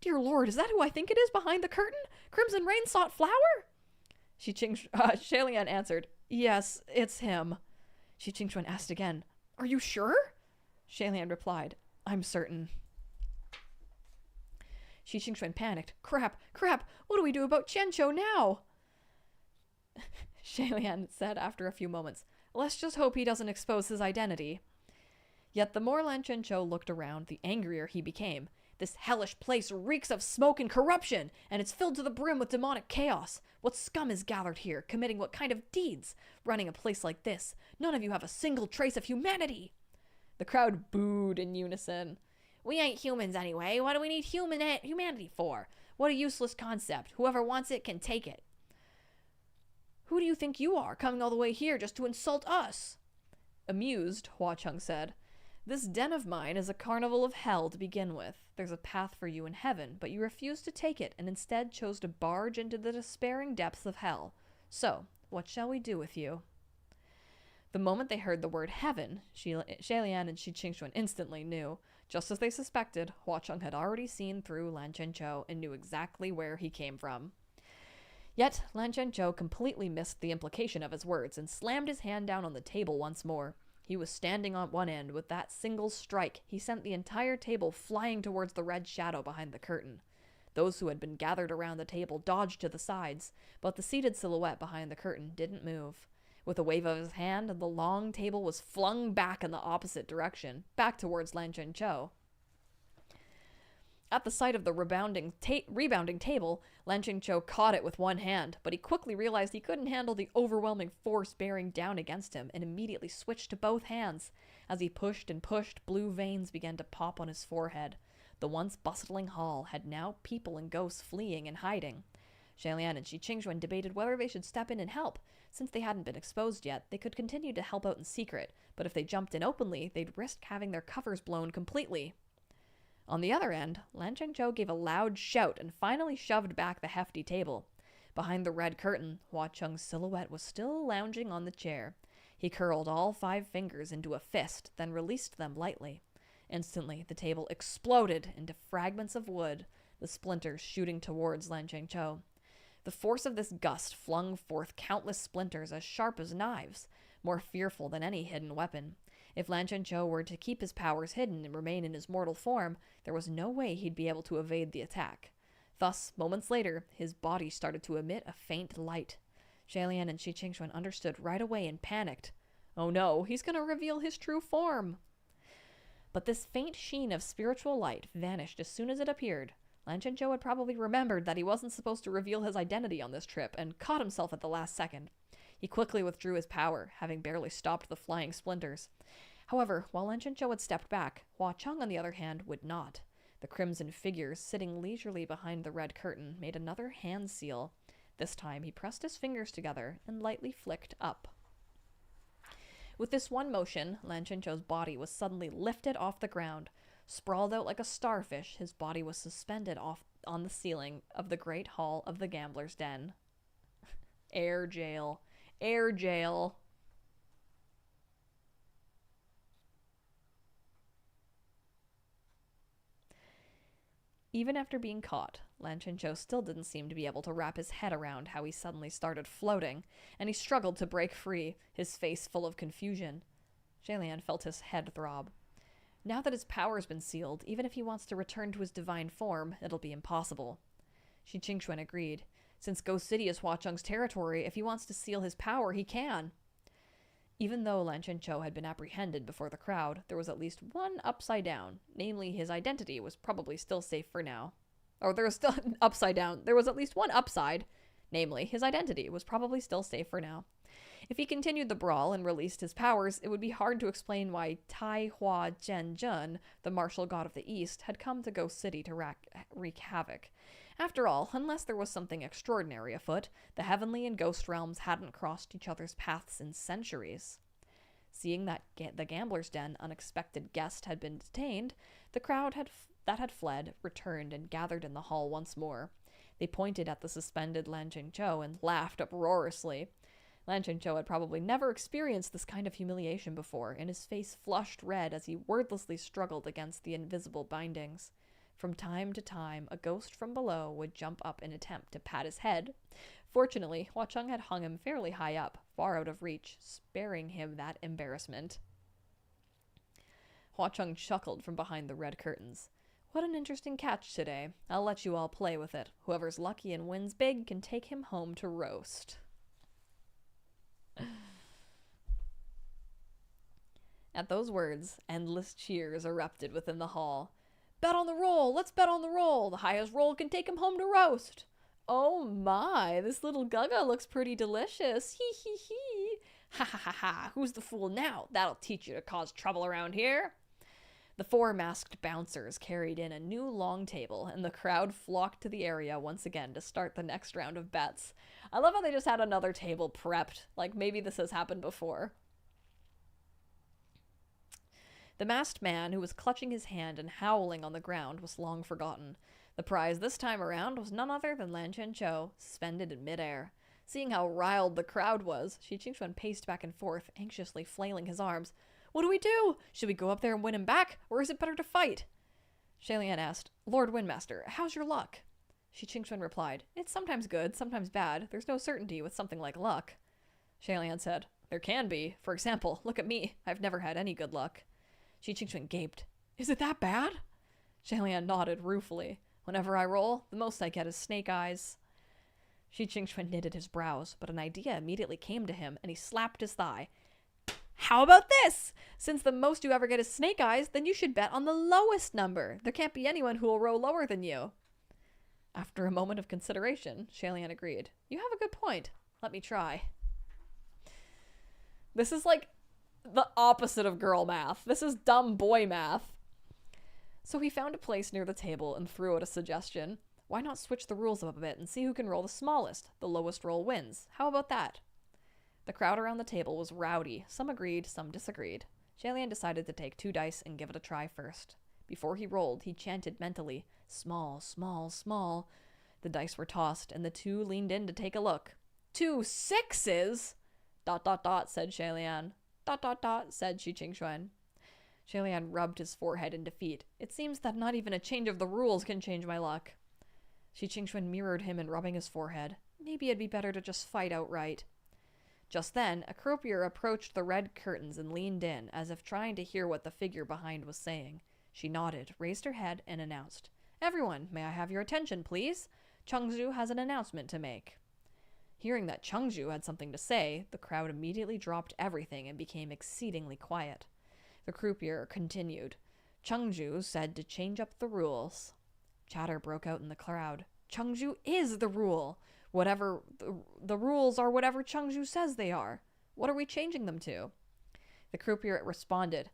Dear Lord, is that who I think it is behind the curtain? Crimson Rain-sought Flower? Shalian answered, Yes, it's him. Shi Qingxuan asked again, Are you sure? Shalian replied, I'm certain. Shi Qingxuan panicked. Crap, what do we do about Qianqiu now? Shalian said after a few moments, Let's just hope he doesn't expose his identity. Yet the more Lan Qianqiu looked around, the angrier he became. This hellish place reeks of smoke and corruption, and it's filled to the brim with demonic chaos. What scum is gathered here, committing what kind of deeds? Running a place like this, none of you have a single trace of humanity. The crowd booed in unison. We ain't humans anyway. What do we need humanity for? What a useless concept. Whoever wants it can take it. Who do you think you are, coming all the way here just to insult us? Amused, Hua Chung said, This den of mine is a carnival of hell to begin with. There's a path for you in heaven, but you refused to take it and instead chose to barge into the despairing depths of hell. So, what shall we do with you? The moment they heard the word heaven, Shalian and Shi Qingxuan instantly knew. Just as they suspected, Hua Chung had already seen through Lan Qianqiu and knew exactly where he came from. Yet, Lan Qianqiu completely missed the implication of his words and slammed his hand down on the table once more. He was standing on one end. With that single strike, he sent the entire table flying towards the red shadow behind the curtain. Those who had been gathered around the table dodged to the sides, but the seated silhouette behind the curtain didn't move. With a wave of his hand, the long table was flung back in the opposite direction, back towards Lan Qianqiu. At the sight of the rebounding table, Lan Qianqiu caught it with one hand, but he quickly realized he couldn't handle the overwhelming force bearing down against him and immediately switched to both hands. As he pushed and pushed, blue veins began to pop on his forehead. The once bustling hall had now people and ghosts fleeing and hiding. Shalian and Shi Qingxuan debated whether they should step in and help. Since they hadn't been exposed yet, they could continue to help out in secret, but if they jumped in openly, they'd risk having their covers blown completely. On the other end, Lan Qianqiu gave a loud shout and finally shoved back the hefty table. Behind the red curtain, Hua Chung's silhouette was still lounging on the chair. He curled all 5 fingers into a fist, then released them lightly. Instantly, the table exploded into fragments of wood, the splinters shooting towards Lan Qianqiu. The force of this gust flung forth countless splinters as sharp as knives, more fearful than any hidden weapon. If Lan Qianqiu were to keep his powers hidden and remain in his mortal form, there was no way he'd be able to evade the attack. Thus, moments later, his body started to emit a faint light. Shalian and Shi Qingxuan understood right away and panicked. Oh no, he's going to reveal his true form! But this faint sheen of spiritual light vanished as soon as it appeared. Lan Qianqiu had probably remembered that he wasn't supposed to reveal his identity on this trip and caught himself at the last second. He quickly withdrew his power, having barely stopped the flying splinters. However, while Lan Qianqiu had stepped back, Hua Chung, on the other hand, would not. The crimson figures sitting leisurely behind the red curtain made another hand seal. This time he pressed his fingers together and lightly flicked up. With this one motion, Lan Qianqiu's body was suddenly lifted off the ground. Sprawled out like a starfish, his body was suspended off on the ceiling of the great hall of the gambler's den. Air jail. Air jail. Even after being caught, Lan Qianqiu still didn't seem to be able to wrap his head around how he suddenly started floating, and he struggled to break free, his face full of confusion. Shalian felt his head throb. Now that his power's been sealed, even if he wants to return to his divine form, it'll be impossible. Shi Qingxuan agreed. Since Ghost City is Hua Cheng's territory, if he wants to seal his power, he can. Even though Lan Zhenqiu had been apprehended before the crowd, there was at least one upside down. Namely, his identity was probably still safe for now. Or there was still upside down. There was at least one upside. Namely, his identity was probably still safe for now. If he continued the brawl and released his powers, it would be hard to explain why Tai Hua Zhenjun, the martial god of the East, had come to Ghost City to wreak havoc. After all, unless there was something extraordinary afoot, the heavenly and ghost realms hadn't crossed each other's paths in centuries. Seeing that the gambler's den unexpected guest had been detained, the crowd that had fled returned and gathered in the hall once more. They pointed at the suspended Lan Zhenqiu and laughed uproariously. Lan Zhenqiu had probably never experienced this kind of humiliation before, and his face flushed red as he wordlessly struggled against the invisible bindings. From time to time, a ghost from below would jump up in attempt to pat his head. Fortunately, Hua Cheng had hung him fairly high up, far out of reach, sparing him that embarrassment. Hua Cheng chuckled from behind the red curtains. What an interesting catch today. I'll let you all play with it. Whoever's lucky and wins big can take him home to roast. At those words, endless cheers erupted within the hall. Bet on the roll! Let's bet on the roll! The highest roll can take him home to roast! Oh my, this little Gaga looks pretty delicious! Hee hee hee! Ha ha ha ha! Who's the fool now? That'll teach you to cause trouble around here! The 4 masked bouncers carried in a new long table, and the crowd flocked to the area once again to start the next round of bets. I love how they just had another table prepped, like maybe this has happened before. The masked man, who was clutching his hand and howling on the ground, was long forgotten. The prize this time around was none other than Lan Zhenqiu, suspended in midair. Seeing how riled the crowd was, Shi Qingxuan paced back and forth, anxiously flailing his arms. What do we do? Should we go up there and win him back, or is it better to fight? Shalian asked, Lord Windmaster, how's your luck? Shi Qingxuan replied, It's sometimes good, sometimes bad. There's no certainty with something like luck. Shalian said, There can be. For example, look at me. I've never had any good luck. Shi Qingxuan gaped. Is it that bad? Shalian nodded ruefully. Whenever I roll, the most I get is snake eyes. Shi Qingxuan knitted his brows, but an idea immediately came to him, and he slapped his thigh. How about this? Since the most you ever get is snake eyes, then you should bet on the lowest number. There can't be anyone who will roll lower than you. After a moment of consideration, Shalian agreed. You have a good point. Let me try. This is like the opposite of girl math. This is dumb boy math. So he found a place near the table and threw out a suggestion. Why not switch the rules up a bit and see who can roll the smallest? The lowest roll wins. How about that? The crowd around the table was rowdy. Some agreed, some disagreed. Shalian decided to take 2 dice and give it a try first. Before he rolled, he chanted mentally, Small, small, small. The dice were tossed, and the 2 leaned in to take a look. 2 6s? ... said Shalian. ... said Shi Qingxuan. Shalian rubbed his forehead in defeat. It seems that not even a change of the rules can change my luck. Shi Qingxuan mirrored him in rubbing his forehead. Maybe it'd be better to just fight outright. Just then, a croupier approached the red curtains and leaned in, as if trying to hear what the figure behind was saying. She nodded, raised her head, and announced, Everyone, may I have your attention, please? Chengzhu has an announcement to make. Hearing that Chengzhu had something to say, the crowd immediately dropped everything and became exceedingly quiet. The croupier continued. Chengzhu said to change up the rules. Chatter broke out in the crowd. Chengzhu is the rule! Whatever the rules are whatever Chengzhu says they are. What are we changing them to? The croupier responded.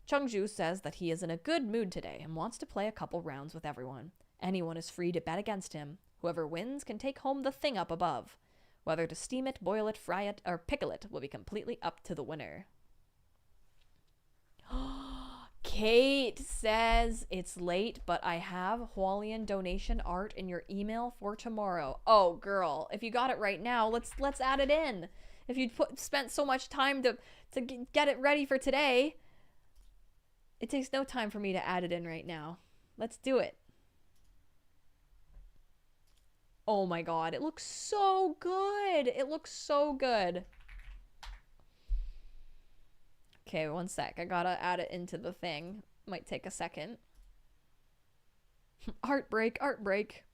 Chengzhu says that he is in a good mood today and wants to play a couple rounds with everyone. Anyone is free to bet against him. Whoever wins can take home the thing up above. Whether to steam it, boil it, fry it, or pickle it will be completely up to the winner. Kate says, it's late, but I have Hualian donation art in your email for tomorrow. Oh, girl, if you got it right now, let's add it in. If you'd spent so much time to get it ready for today, it takes no time for me to add it in right now. Let's do it. Oh my god, it looks so good. It looks so good. Okay, one sec. I gotta add it into the thing. Might take a second. Art break, art break.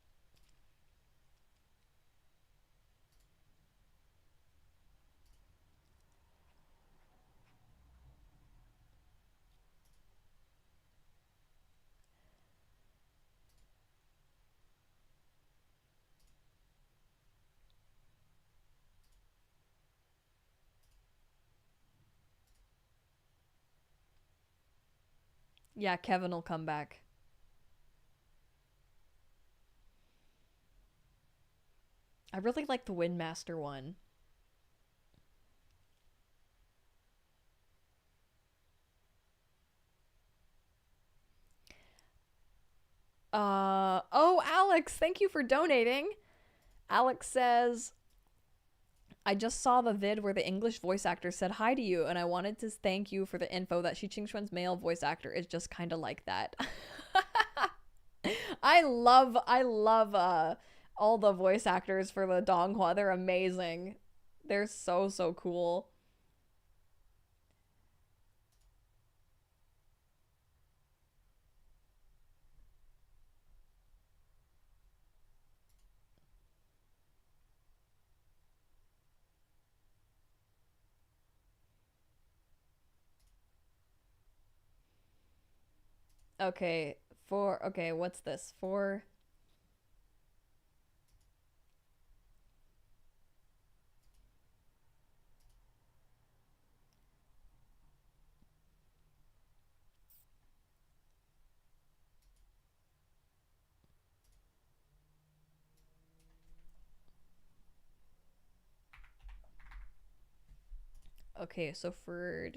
Yeah, Kevin will come back. I really like the Windmaster one. Oh, Alex, thank you for donating. Alex says, I just saw the vid where the English voice actor said hi to you, and I wanted to thank you for the info that Xi Qingxuan's male voice actor is just kind of like that. I love all the voice actors for the Donghua. They're amazing. They're so, so cool. Okay, okay, what's this? Okay, so for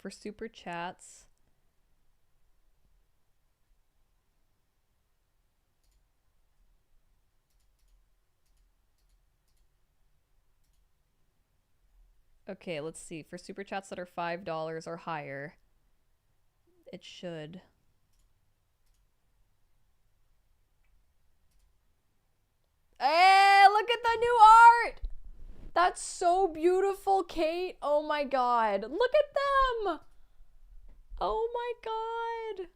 super chats. Okay, let's see. For super chats that are $5 or higher, it should. Hey, look at the new art! That's so beautiful, Kate. Oh my god. Look at them! Oh my god.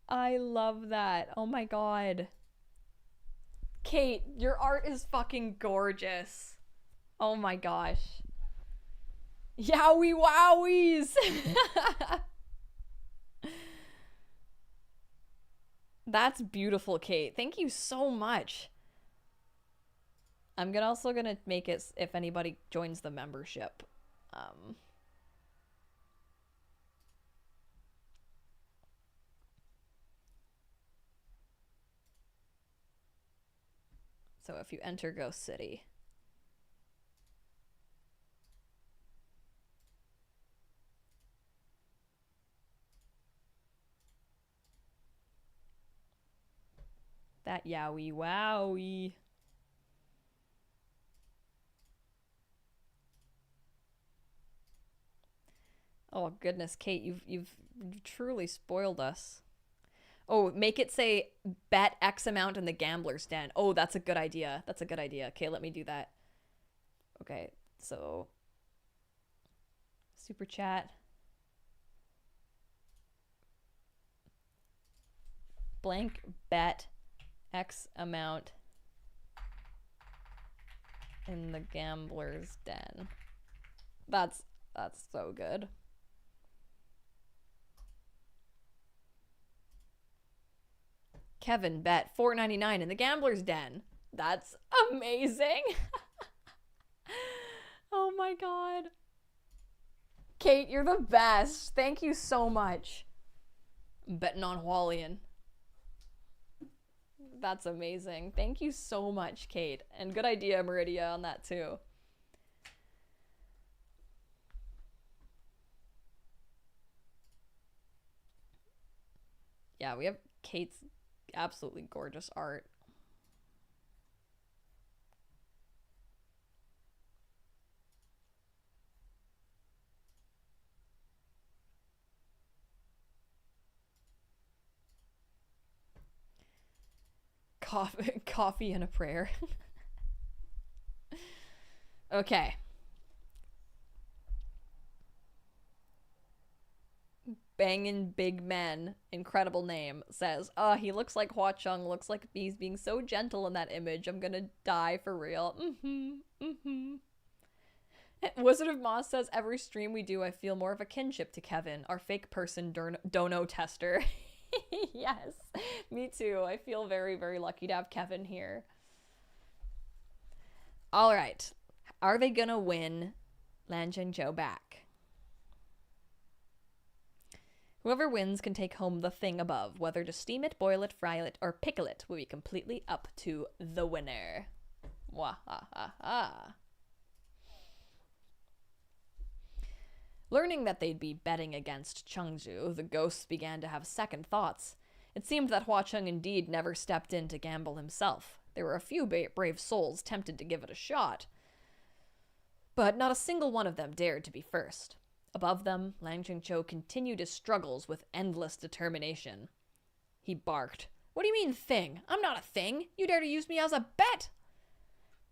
I love that. Oh my god. Kate, your art is fucking gorgeous. Oh my gosh. Yowie wowies! That's beautiful, Kate. Thank you so much. I'm also gonna make it if anybody joins the membership. So if you enter Ghost City. That yowie wowie. Oh goodness, Kate, you've truly spoiled us. Oh, make it say bet X amount in the gambler's den. Oh, that's a good idea. That's a good idea. Okay, let me do that. Okay, so super chat. Blank bet X amount in the gambler's den. That's so good. Kevin bet $4.99 in the gambler's den. That's amazing. Oh my god. Kate, you're the best. Thank you so much. I'm betting on Hualian. That's amazing. Thank you so much, Kate. And good idea, Meridia, on that too. Yeah, we have Kate's absolutely gorgeous art. Coffee and a prayer. Okay. Bangin' Big Men, incredible name, says, he looks like Hua Chung, looks like he's being so gentle in that image. I'm gonna die for real. Wizard of Moss says, every stream we do, I feel more of a kinship to Kevin, our fake person dono tester. Yes, me too. I feel very, very lucky to have Kevin here. All right. Are they gonna win Lan Zhengzhou back? Whoever wins can take home the thing above. Whether to steam it, boil it, fry it, or pickle it will be completely up to the winner. Wahahaha. Learning that they'd be betting against Chengzhu, the ghosts began to have second thoughts. It seemed that Hua Cheng indeed never stepped in to gamble himself. There were a few brave souls tempted to give it a shot, but not a single one of them dared to be first. Above them, Lan Zhengzhou continued his struggles with endless determination. He barked, "What do you mean, thing? I'm not a thing! You dare to use me as a bet!"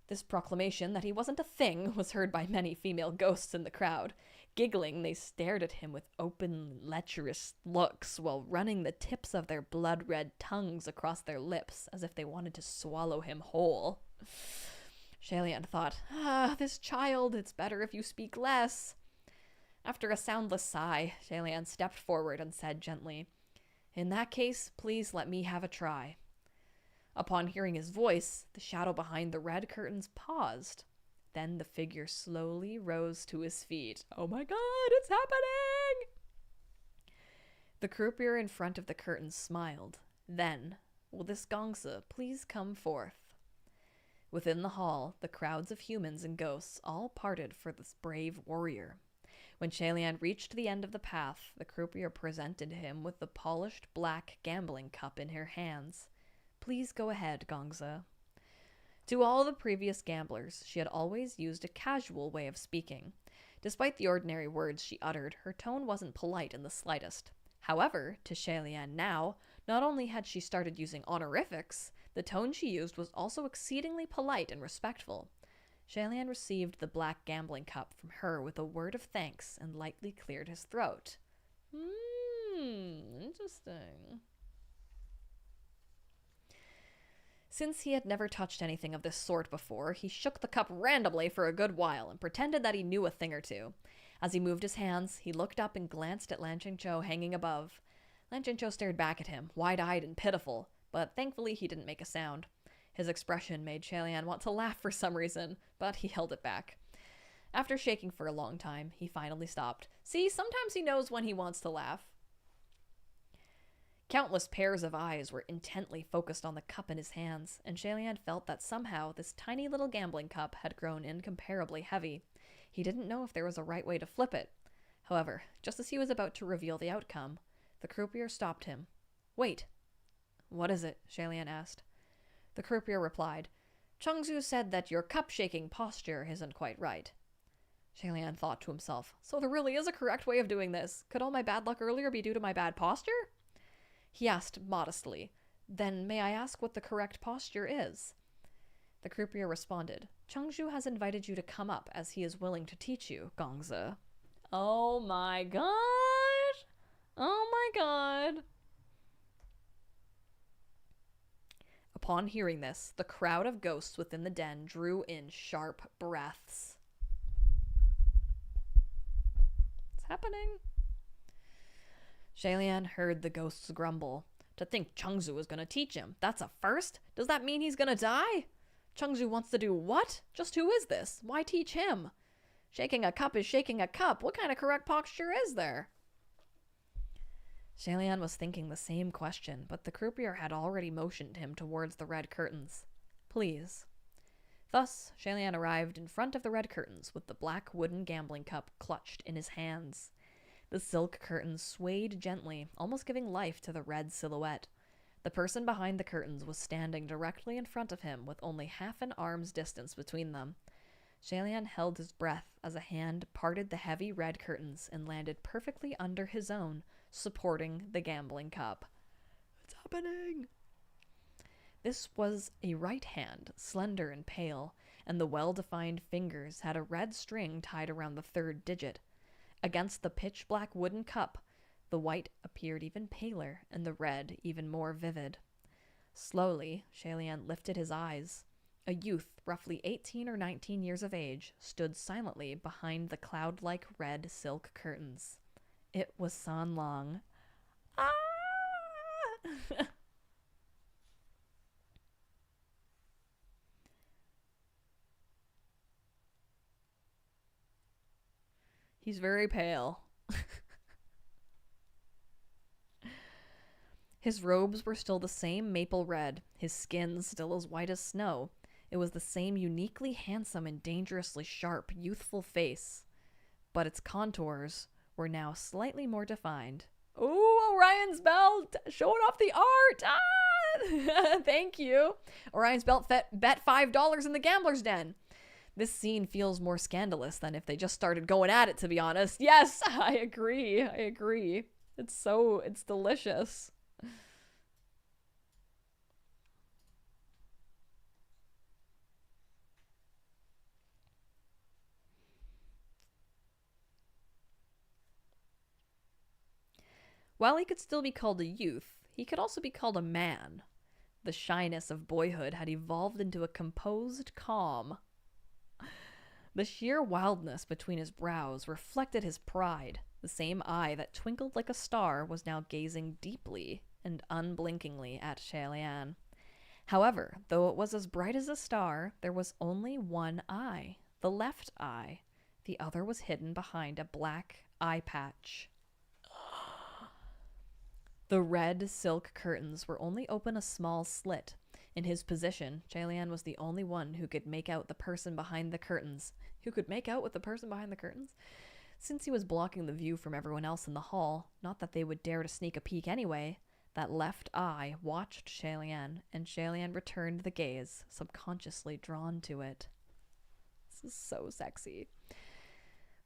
This proclamation that he wasn't a thing was heard by many female ghosts in the crowd. Giggling, they stared at him with open, lecherous looks while running the tips of their blood-red tongues across their lips as if they wanted to swallow him whole. Shalian thought, this child, it's better if you speak less. After a soundless sigh, Shalian stepped forward and said gently, "In that case, please let me have a try." Upon hearing his voice, the shadow behind the red curtains paused. Then the figure slowly rose to his feet. Oh my god, it's happening! The croupier in front of the curtains smiled. Then, "Will this gongsa please come forth?" Within the hall, the crowds of humans and ghosts all parted for this brave warrior. When Shalian reached the end of the path, the croupier presented him with the polished black gambling cup in her hands. "Please go ahead, gongsa." To all the previous gamblers, she had always used a casual way of speaking. Despite the ordinary words she uttered, her tone wasn't polite in the slightest. However, to Shalian now, not only had she started using honorifics, the tone she used was also exceedingly polite and respectful. Shalian received the black gambling cup from her with a word of thanks and lightly cleared his throat. Interesting. Since he had never touched anything of this sort before, he shook the cup randomly for a good while and pretended that he knew a thing or two. As he moved his hands, he looked up and glanced at Lan Zhengzhou hanging above. Lan Zhengzhou stared back at him, wide-eyed and pitiful, but thankfully he didn't make a sound. His expression made Shalian want to laugh for some reason, but he held it back. After shaking for a long time, he finally stopped. See, sometimes he knows when he wants to laugh. Countless pairs of eyes were intently focused on the cup in his hands, and Shalian felt that somehow this tiny little gambling cup had grown incomparably heavy. He didn't know if there was a right way to flip it. However, just as he was about to reveal the outcome, the croupier stopped him. "Wait." "What is it?" Shalian asked. The croupier replied, "Chengzhu said that your cup-shaking posture isn't quite right." Shalian thought to himself, so there really is a correct way of doing this. Could all my bad luck earlier be due to my bad posture? He asked modestly, "Then may I ask what the correct posture is?" The croupier responded, "Chengzhu has invited you to come up as he is willing to teach you, gongsa." Oh my god! Oh my god! Upon hearing this, the crowd of ghosts within the den drew in sharp breaths. What's happening? Shalian heard the ghosts grumble. To think Chengzhu was going to teach him. That's a first? Does that mean he's going to die? Chengzhu wants to do what? Just who is this? Why teach him? Shaking a cup is shaking a cup. What kind of correct posture is there? Shalian was thinking the same question, but the croupier had already motioned him towards the red curtains. "Please." Thus, Shalian arrived in front of the red curtains with the black wooden gambling cup clutched in his hands. The silk curtains swayed gently, almost giving life to the red silhouette. The person behind the curtains was standing directly in front of him with only half an arm's distance between them. Shalian held his breath as a hand parted the heavy red curtains and landed perfectly under his own, supporting the gambling cup. It's happening! This was a right hand, slender and pale, and the well-defined fingers had a red string tied around the third digit. Against the pitch-black wooden cup, the white appeared even paler and the red even more vivid. Slowly, Shalian lifted his eyes. A youth, roughly 18 or 19 years of age, stood silently behind the cloud-like red silk curtains. It was San Long. Ah! He's very pale. His robes were still the same maple red, his skin still as white as snow. It was the same uniquely handsome and dangerously sharp, youthful face, but its contours were now slightly more defined. Ooh, Orion's belt! Showing off the art! Ah! Thank you! Orion's belt bet $5 in the gambler's den. This scene feels more scandalous than if they just started going at it, to be honest. Yes, I agree. It's delicious. While he could still be called a youth, he could also be called a man. The shyness of boyhood had evolved into a composed calm. The sheer wildness between his brows reflected his pride. The same eye that twinkled like a star was now gazing deeply and unblinkingly at Shalian. However, though it was as bright as a star, there was only one eye, the left eye. The other was hidden behind a black eye patch. The red silk curtains were only open a small slit. In his position, Shalian was the only one who could make out the person behind the curtains. Who could make out with the person behind the curtains? Since he was blocking the view from everyone else in the hall, not that they would dare to sneak a peek anyway, that left eye watched Shalian, and Shalian returned the gaze, subconsciously drawn to it. This is so sexy.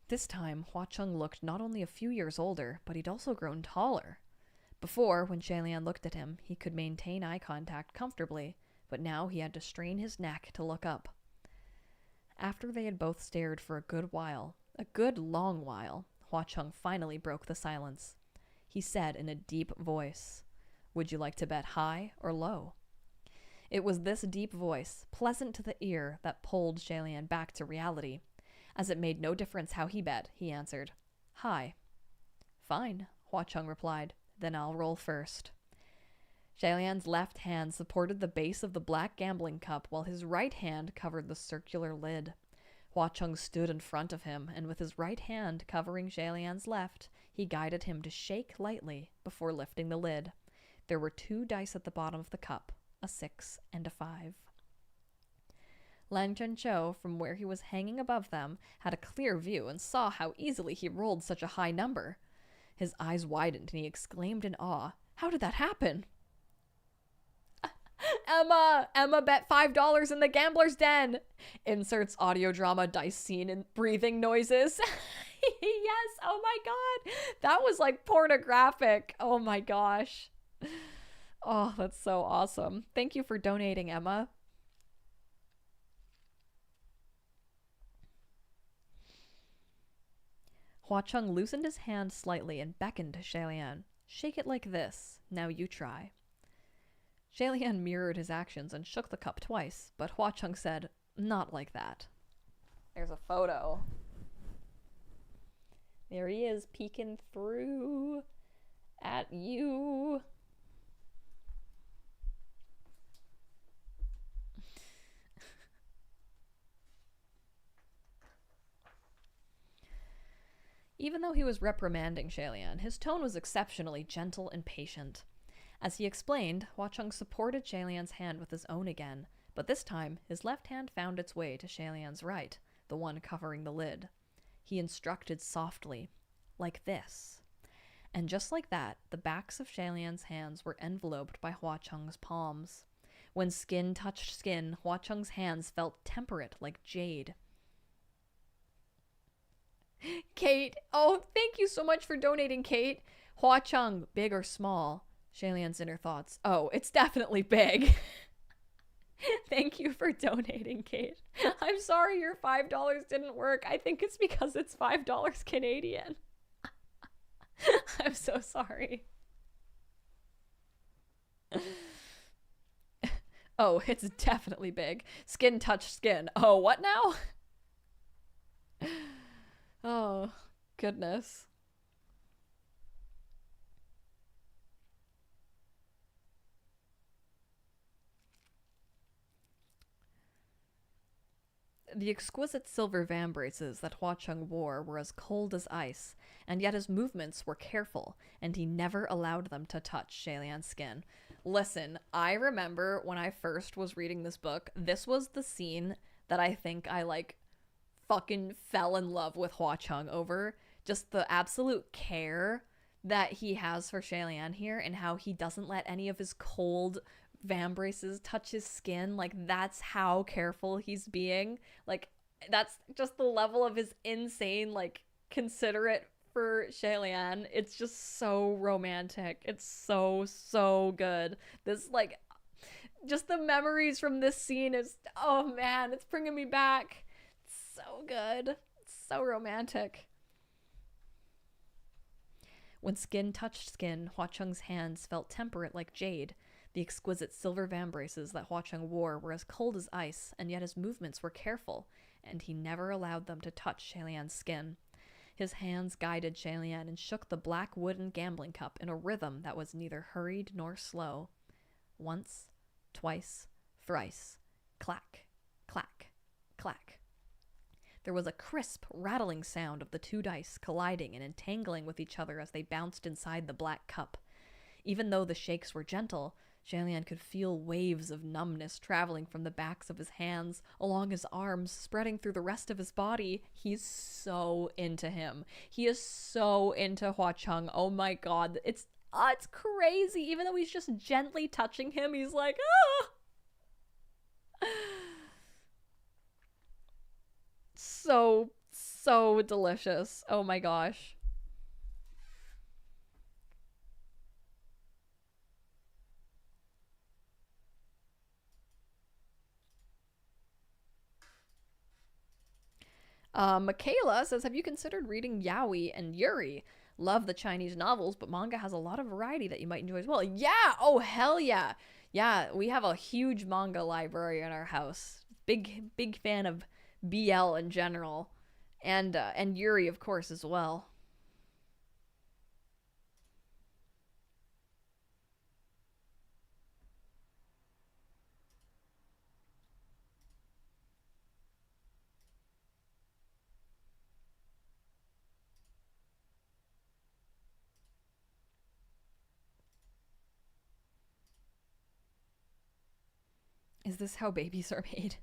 This time, Hua Chung looked not only a few years older, but he'd also grown taller. Before, when Shalian looked at him, he could maintain eye contact comfortably, but now he had to strain his neck to look up. After they had both stared for a good while, a good long while, Hua Chung finally broke the silence. He said in a deep voice, "Would you like to bet high or low?" It was this deep voice, pleasant to the ear, that pulled Shalian back to reality. As it made no difference how he bet, he answered, "High." "Fine," Hua Chung replied. "Then I'll roll first." Shalian's left hand supported the base of the black gambling cup while his right hand covered the circular lid. Hua Chung stood in front of him, and with his right hand covering Shalian's left, he guided him to shake lightly before lifting the lid. There were 2 dice at the bottom of the cup, a 6 and a 5. Lan Zhenqiu, from where he was hanging above them, had a clear view and saw how easily he rolled such a high number. His eyes widened, and he exclaimed in awe, "How did that happen?" Emma bet $5 in the gambler's den. Inserts audio drama dice scene and breathing noises. Yes, oh my god. That was like pornographic. Oh my gosh. Oh, that's so awesome. Thank you for donating, Emma. Hua Chung loosened his hand slightly and beckoned to Shalian. "Shake it like this. Now you try." Shalian mirrored his actions and shook the cup twice, but Hua Chung said, "Not like that." There's a photo. There he is, peeking through at you. Even though he was reprimanding Shalian, his tone was exceptionally gentle and patient. As he explained, Hua Chung supported Shalian's hand with his own again, but this time his left hand found its way to Shalian's right, the one covering the lid. He instructed softly, "Like this." And just like that, the backs of Shalian's hands were enveloped by Hua Chung's palms. When skin touched skin, Hua Chung's hands felt temperate like jade. Kate, oh, thank you so much for donating, Kate. Hua Chung, big or small? Shalian's inner thoughts. Oh, it's definitely big. Thank you for donating, Kate. I'm sorry your $5 didn't work. I think it's because it's $5 Canadian. I'm so sorry. Oh, it's definitely big. Skin touched skin. Oh, what now? Oh, goodness. The exquisite silver vambraces that Hua Chung wore were as cold as ice, and yet his movements were careful, and he never allowed them to touch Shalian's skin. Listen, I remember when I first was reading this book, this was the scene that I think I, like, fucking fell in love with Hua Chung over. Just the absolute care that he has for Shalian here, and how he doesn't let any of his cold vambraces touch his skin. Like, that's how careful he's being. Like, that's just the level of his insane, like, considerate for Shalian. It's just so romantic. It's so, so good. This, like, just the memories from this scene is, oh man, it's bringing me back. It's so good. It's so romantic. When skin touched skin, Hua Chung's hands felt temperate like jade. The exquisite silver vambraces that Hua Chung wore were as cold as ice, and yet his movements were careful, and he never allowed them to touch Shalian's skin. His hands guided Shalian and shook the black wooden gambling cup in a rhythm that was neither hurried nor slow. Once, twice, thrice. Clack, clack, clack. There was a crisp, rattling sound of the two dice colliding and entangling with each other as they bounced inside the black cup. Even though the shakes were gentle, Shalian could feel waves of numbness traveling from the backs of his hands, along his arms, spreading through the rest of his body. He's so into him. He is so into Hua Chung. Oh my god. It's crazy. Even though he's just gently touching him, he's like, ah! So delicious. Oh my gosh. Michaela says, have you considered reading Yaoi and Yuri? Love the Chinese novels, but manga has a lot of variety that you might enjoy as well. Yeah! Oh, hell yeah! Yeah, we have a huge manga library in our house. Big fan of BL in general. And Yuri, of course, as well. Is this how babies are made?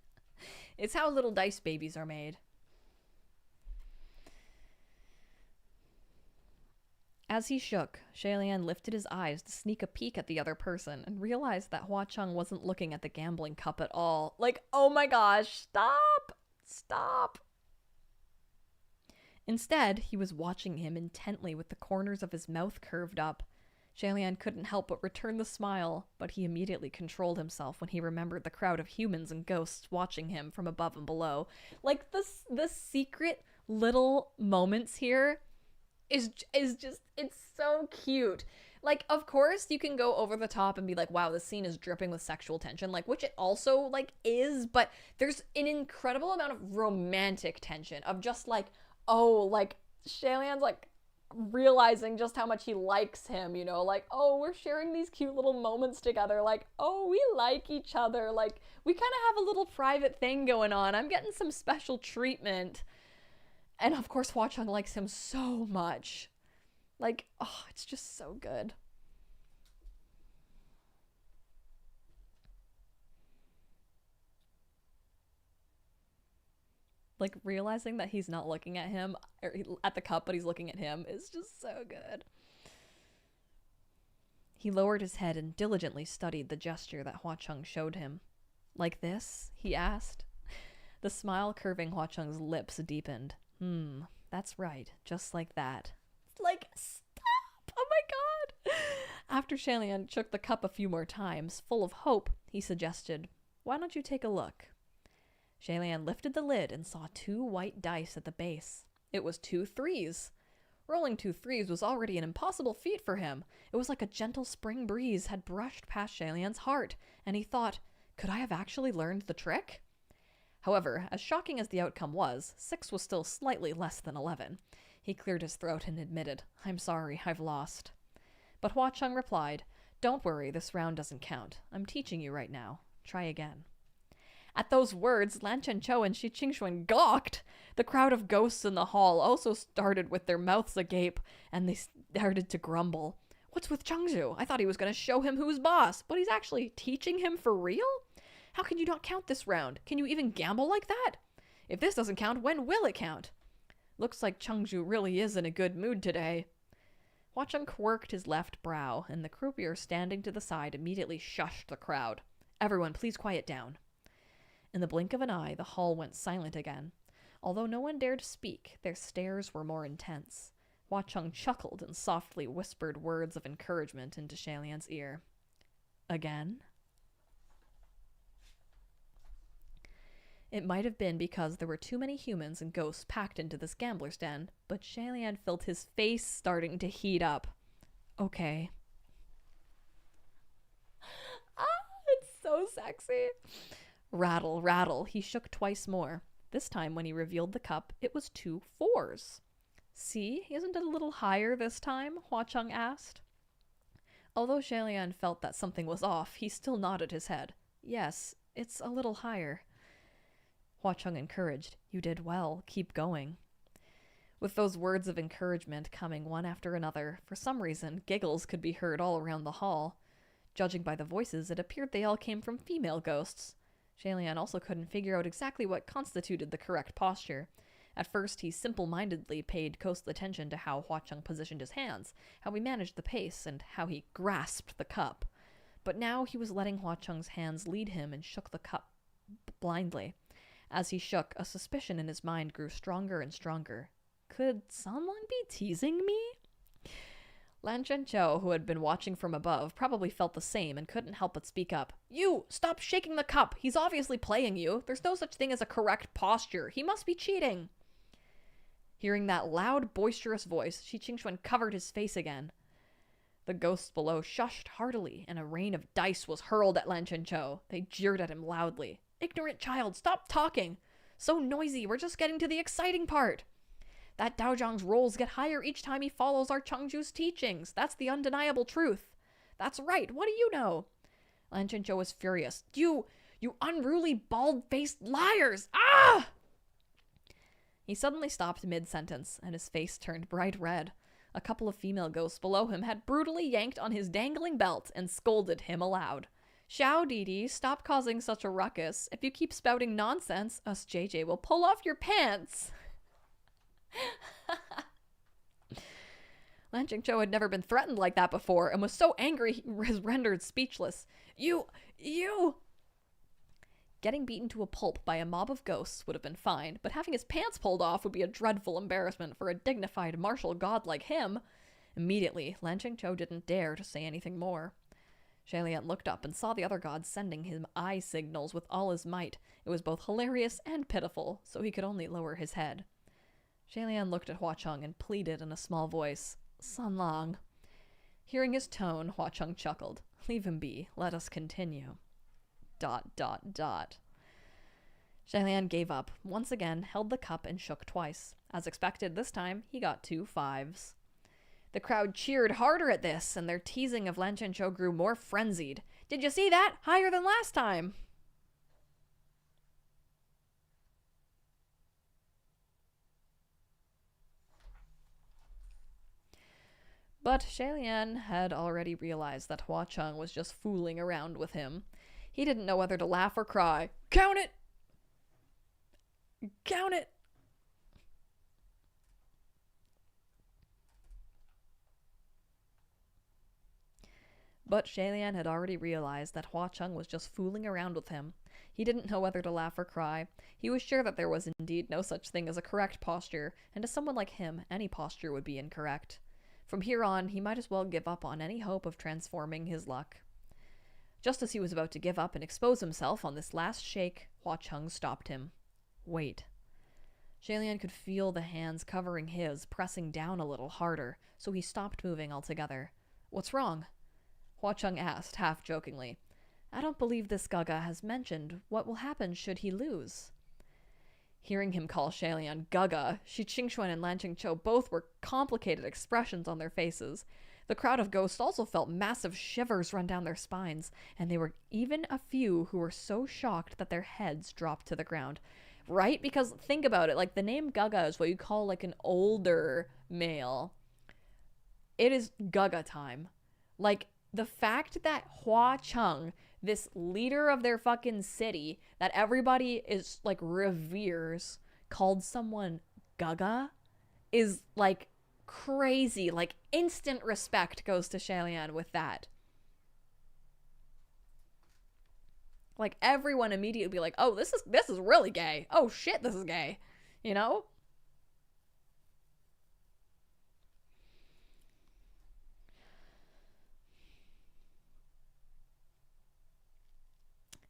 It's how little dice babies are made. As he shook, Shalian lifted his eyes to sneak a peek at the other person and realized that Hua Chung wasn't looking at the gambling cup at all. Like, oh my gosh, stop! Stop! Instead, he was watching him intently with the corners of his mouth curved up. Shalian couldn't help but return the smile, but he immediately controlled himself when he remembered the crowd of humans and ghosts watching him from above and below. Like, the secret little moments here is just, it's so cute. Like, of course you can go over the top and be like, wow, this scene is dripping with sexual tension, like, which it also, like, is, but there's an incredible amount of romantic tension of just like, oh, like, Shalian's like realizing just how much he likes him, you know, like, oh, we're sharing these cute little moments together, like, oh, we like each other, like, we kind of have a little private thing going on, I'm getting some special treatment. And of course Hua Chung likes him so much. Like, oh, it's just so good. Like, realizing that he's not looking at him, or at the cup, but he's looking at him is just so good. He lowered his head and diligently studied the gesture that Hua Chung showed him. Like this? He asked. The smile curving Hua Chung's lips deepened. That's right, just like that. Like, stop! Oh my god! After Shalian shook the cup a few more times, full of hope, he suggested, why don't you take a look? Shalian lifted the lid and saw 2 white dice at the base. It was 2 threes. Rolling 2 threes was already an impossible feat for him. It was like a gentle spring breeze had brushed past Shalian's heart, and he thought, could I have actually learned the trick? However, as shocking as the outcome was, 6 was still slightly less than 11. He cleared his throat and admitted, I'm sorry, I've lost. But Hua Chung replied, don't worry, this round doesn't count. I'm teaching you right now. Try again. At those words, Lan Chenchou and Shi Qingxuan gawked. The crowd of ghosts in the hall also started with their mouths agape, and they started to grumble. What's with Chengzhu? I thought he was going to show him who's boss, but he's actually teaching him for real? How can you not count this round? Can you even gamble like that? If this doesn't count, when will it count? Looks like Chengzhu really is in a good mood today. Hua Cheng quirked his left brow, and the croupier standing to the side immediately shushed the crowd. Everyone, please quiet down. In the blink of an eye, the hall went silent again. Although no one dared speak, their stares were more intense. Hua Cheng chuckled and softly whispered words of encouragement into Shalian's ear. Again? It might have been because there were too many humans and ghosts packed into this gambler's den, but Shalian felt his face starting to heat up. Okay. Ah, it's so sexy. Rattle, rattle, he shook twice more. This time, when he revealed the cup, it was 2 4s. See, isn't it a little higher this time? Hua Cheng asked. Although Shalian felt that something was off, he still nodded his head. Yes, it's a little higher. Hua Cheng encouraged. You did well. Keep going. With those words of encouragement coming one after another, for some reason, giggles could be heard all around the hall. Judging by the voices, it appeared they all came from female ghosts. Shalian also couldn't figure out exactly what constituted the correct posture. At first, he simple-mindedly paid close attention to how Hua Cheng positioned his hands, how he managed the pace, and how he grasped the cup. But now he was letting Hua Cheng's hands lead him and shook the cup blindly. As he shook, a suspicion in his mind grew stronger and stronger. Could someone be teasing me? Lan Chenchou, who had been watching from above, probably felt the same and couldn't help but speak up. You! Stop shaking the cup! He's obviously playing you. There's no such thing as a correct posture. He must be cheating. Hearing that loud, boisterous voice, Shi Qingxuan covered his face again. The ghosts below shushed heartily, and a rain of dice was hurled at Lan Chenchou. They jeered at him loudly. Ignorant child, stop talking! So noisy, we're just getting to the exciting part! That Daozhang's rolls get higher each time he follows our Chengzhu's teachings. That's the undeniable truth. That's right, what do you know? Lan Chenchou was furious. You unruly, bald-faced liars! Ah! He suddenly stopped mid-sentence, and his face turned bright red. A couple of female ghosts below him had brutally yanked on his dangling belt and scolded him aloud. Xiao Didi, stop causing such a ruckus. If you keep spouting nonsense, us JJ will pull off your pants. Lan Chenchou had never been threatened like that before and was so angry he was rendered speechless. You! Getting beaten to a pulp by a mob of ghosts would have been fine, but having his pants pulled off would be a dreadful embarrassment for a dignified martial god like him. Immediately, Lan Chenchou didn't dare to say anything more. Shalian looked up and saw the other god sending him eye signals with all his might. It was both hilarious and pitiful, so he could only lower his head. Shalian looked at Hua Cheng and pleaded in a small voice, Sun Lang. Hearing his tone, Hua Cheng chuckled. Leave him be. Let us continue. ... Shalian gave up, once again held the cup and shook twice. As expected, this time he got 2 5s. The crowd cheered harder at this, and their teasing of Lan Chenchou grew more frenzied. Did you see that? Higher than last time! But Shalian had already realized that Hua Cheng was just fooling around with him. He didn't know whether to laugh or cry. Count it! Count it! But Shalian had already realized that Hua Cheng was just fooling around with him. He didn't know whether to laugh or cry. He was sure that there was indeed no such thing as a correct posture, and to someone like him, any posture would be incorrect. From here on, he might as well give up on any hope of transforming his luck. Just as he was about to give up and expose himself on this last shake, Hua Cheng stopped him. Wait. Shalian could feel the hands covering his, pressing down a little harder, so he stopped moving altogether. What's wrong? Hua Cheng asked, half-jokingly. I don't believe this Gaga has mentioned what will happen should he lose. Hearing him call Shalian Gaga, Shi Qingxuan and Lan Chenchou both were complicated expressions on their faces. The crowd of ghosts also felt massive shivers run down their spines, and there were even a few who were so shocked that their heads dropped to the ground. Right? Because think about it, like the name Gaga is what you call like an older male. It is Gaga time. Like the fact that Hua Chung, this leader of their fucking city that everybody is like reveres, called someone Gaga is like crazy. Like instant respect goes to Shalian with that. Like everyone immediately be like, "Oh, this is really gay. Oh shit, this is gay." You know?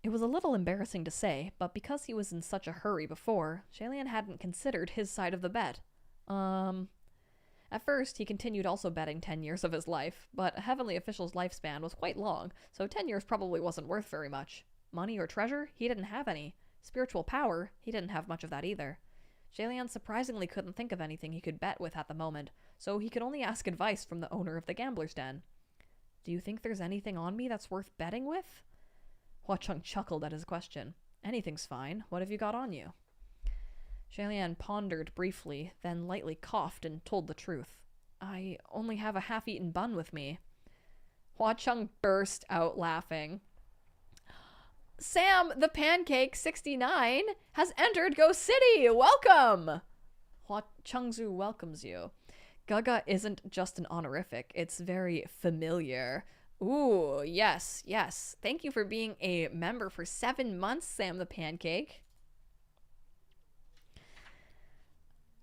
It was a little embarrassing to say, but because he was in such a hurry before, Shalian hadn't considered his side of the bet. At first, he continued also betting 10 years of his life, but a heavenly official's lifespan was quite long, so 10 years probably wasn't worth very much. Money or treasure? He didn't have any. Spiritual power? He didn't have much of that either. Shalian surprisingly couldn't think of anything he could bet with at the moment, so he could only ask advice from the owner of the gambler's den. Do you think there's anything on me that's worth betting with? Hua Chung chuckled at his question. Anything's fine. What have you got on you? Shalian pondered briefly, then lightly coughed and told the truth. I only have a half-eaten bun with me. Hua Chung burst out laughing. Sam the Pancake 69 has entered Ghost City! Welcome! Hua Chungzu welcomes you. Gaga isn't just an honorific, it's very familiar. Ooh, yes, yes. Thank you for being a member for 7 months, Sam the Pancake.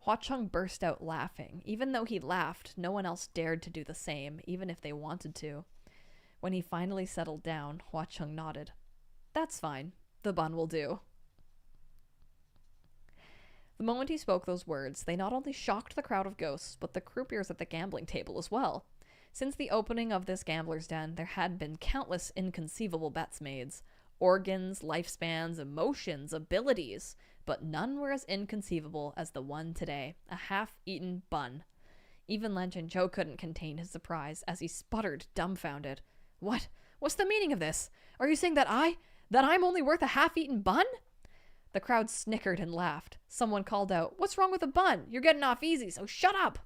Hua Chung burst out laughing. Even though he laughed, no one else dared to do the same, even if they wanted to. When he finally settled down, Hua Chung nodded. That's fine. The bun will do. The moment he spoke those words, they not only shocked the crowd of ghosts, but the croupiers at the gambling table as well. Since the opening of this gambler's den, there had been countless inconceivable bets made. Organs, lifespans, emotions, abilities, but none were as inconceivable as the one today, a half-eaten bun. Even Len Zhou couldn't contain his surprise as he sputtered, dumbfounded. What? What's the meaning of this? Are you saying that I'm only worth a half-eaten bun? The crowd snickered and laughed. Someone called out, What's wrong with a bun? You're getting off easy, so shut up!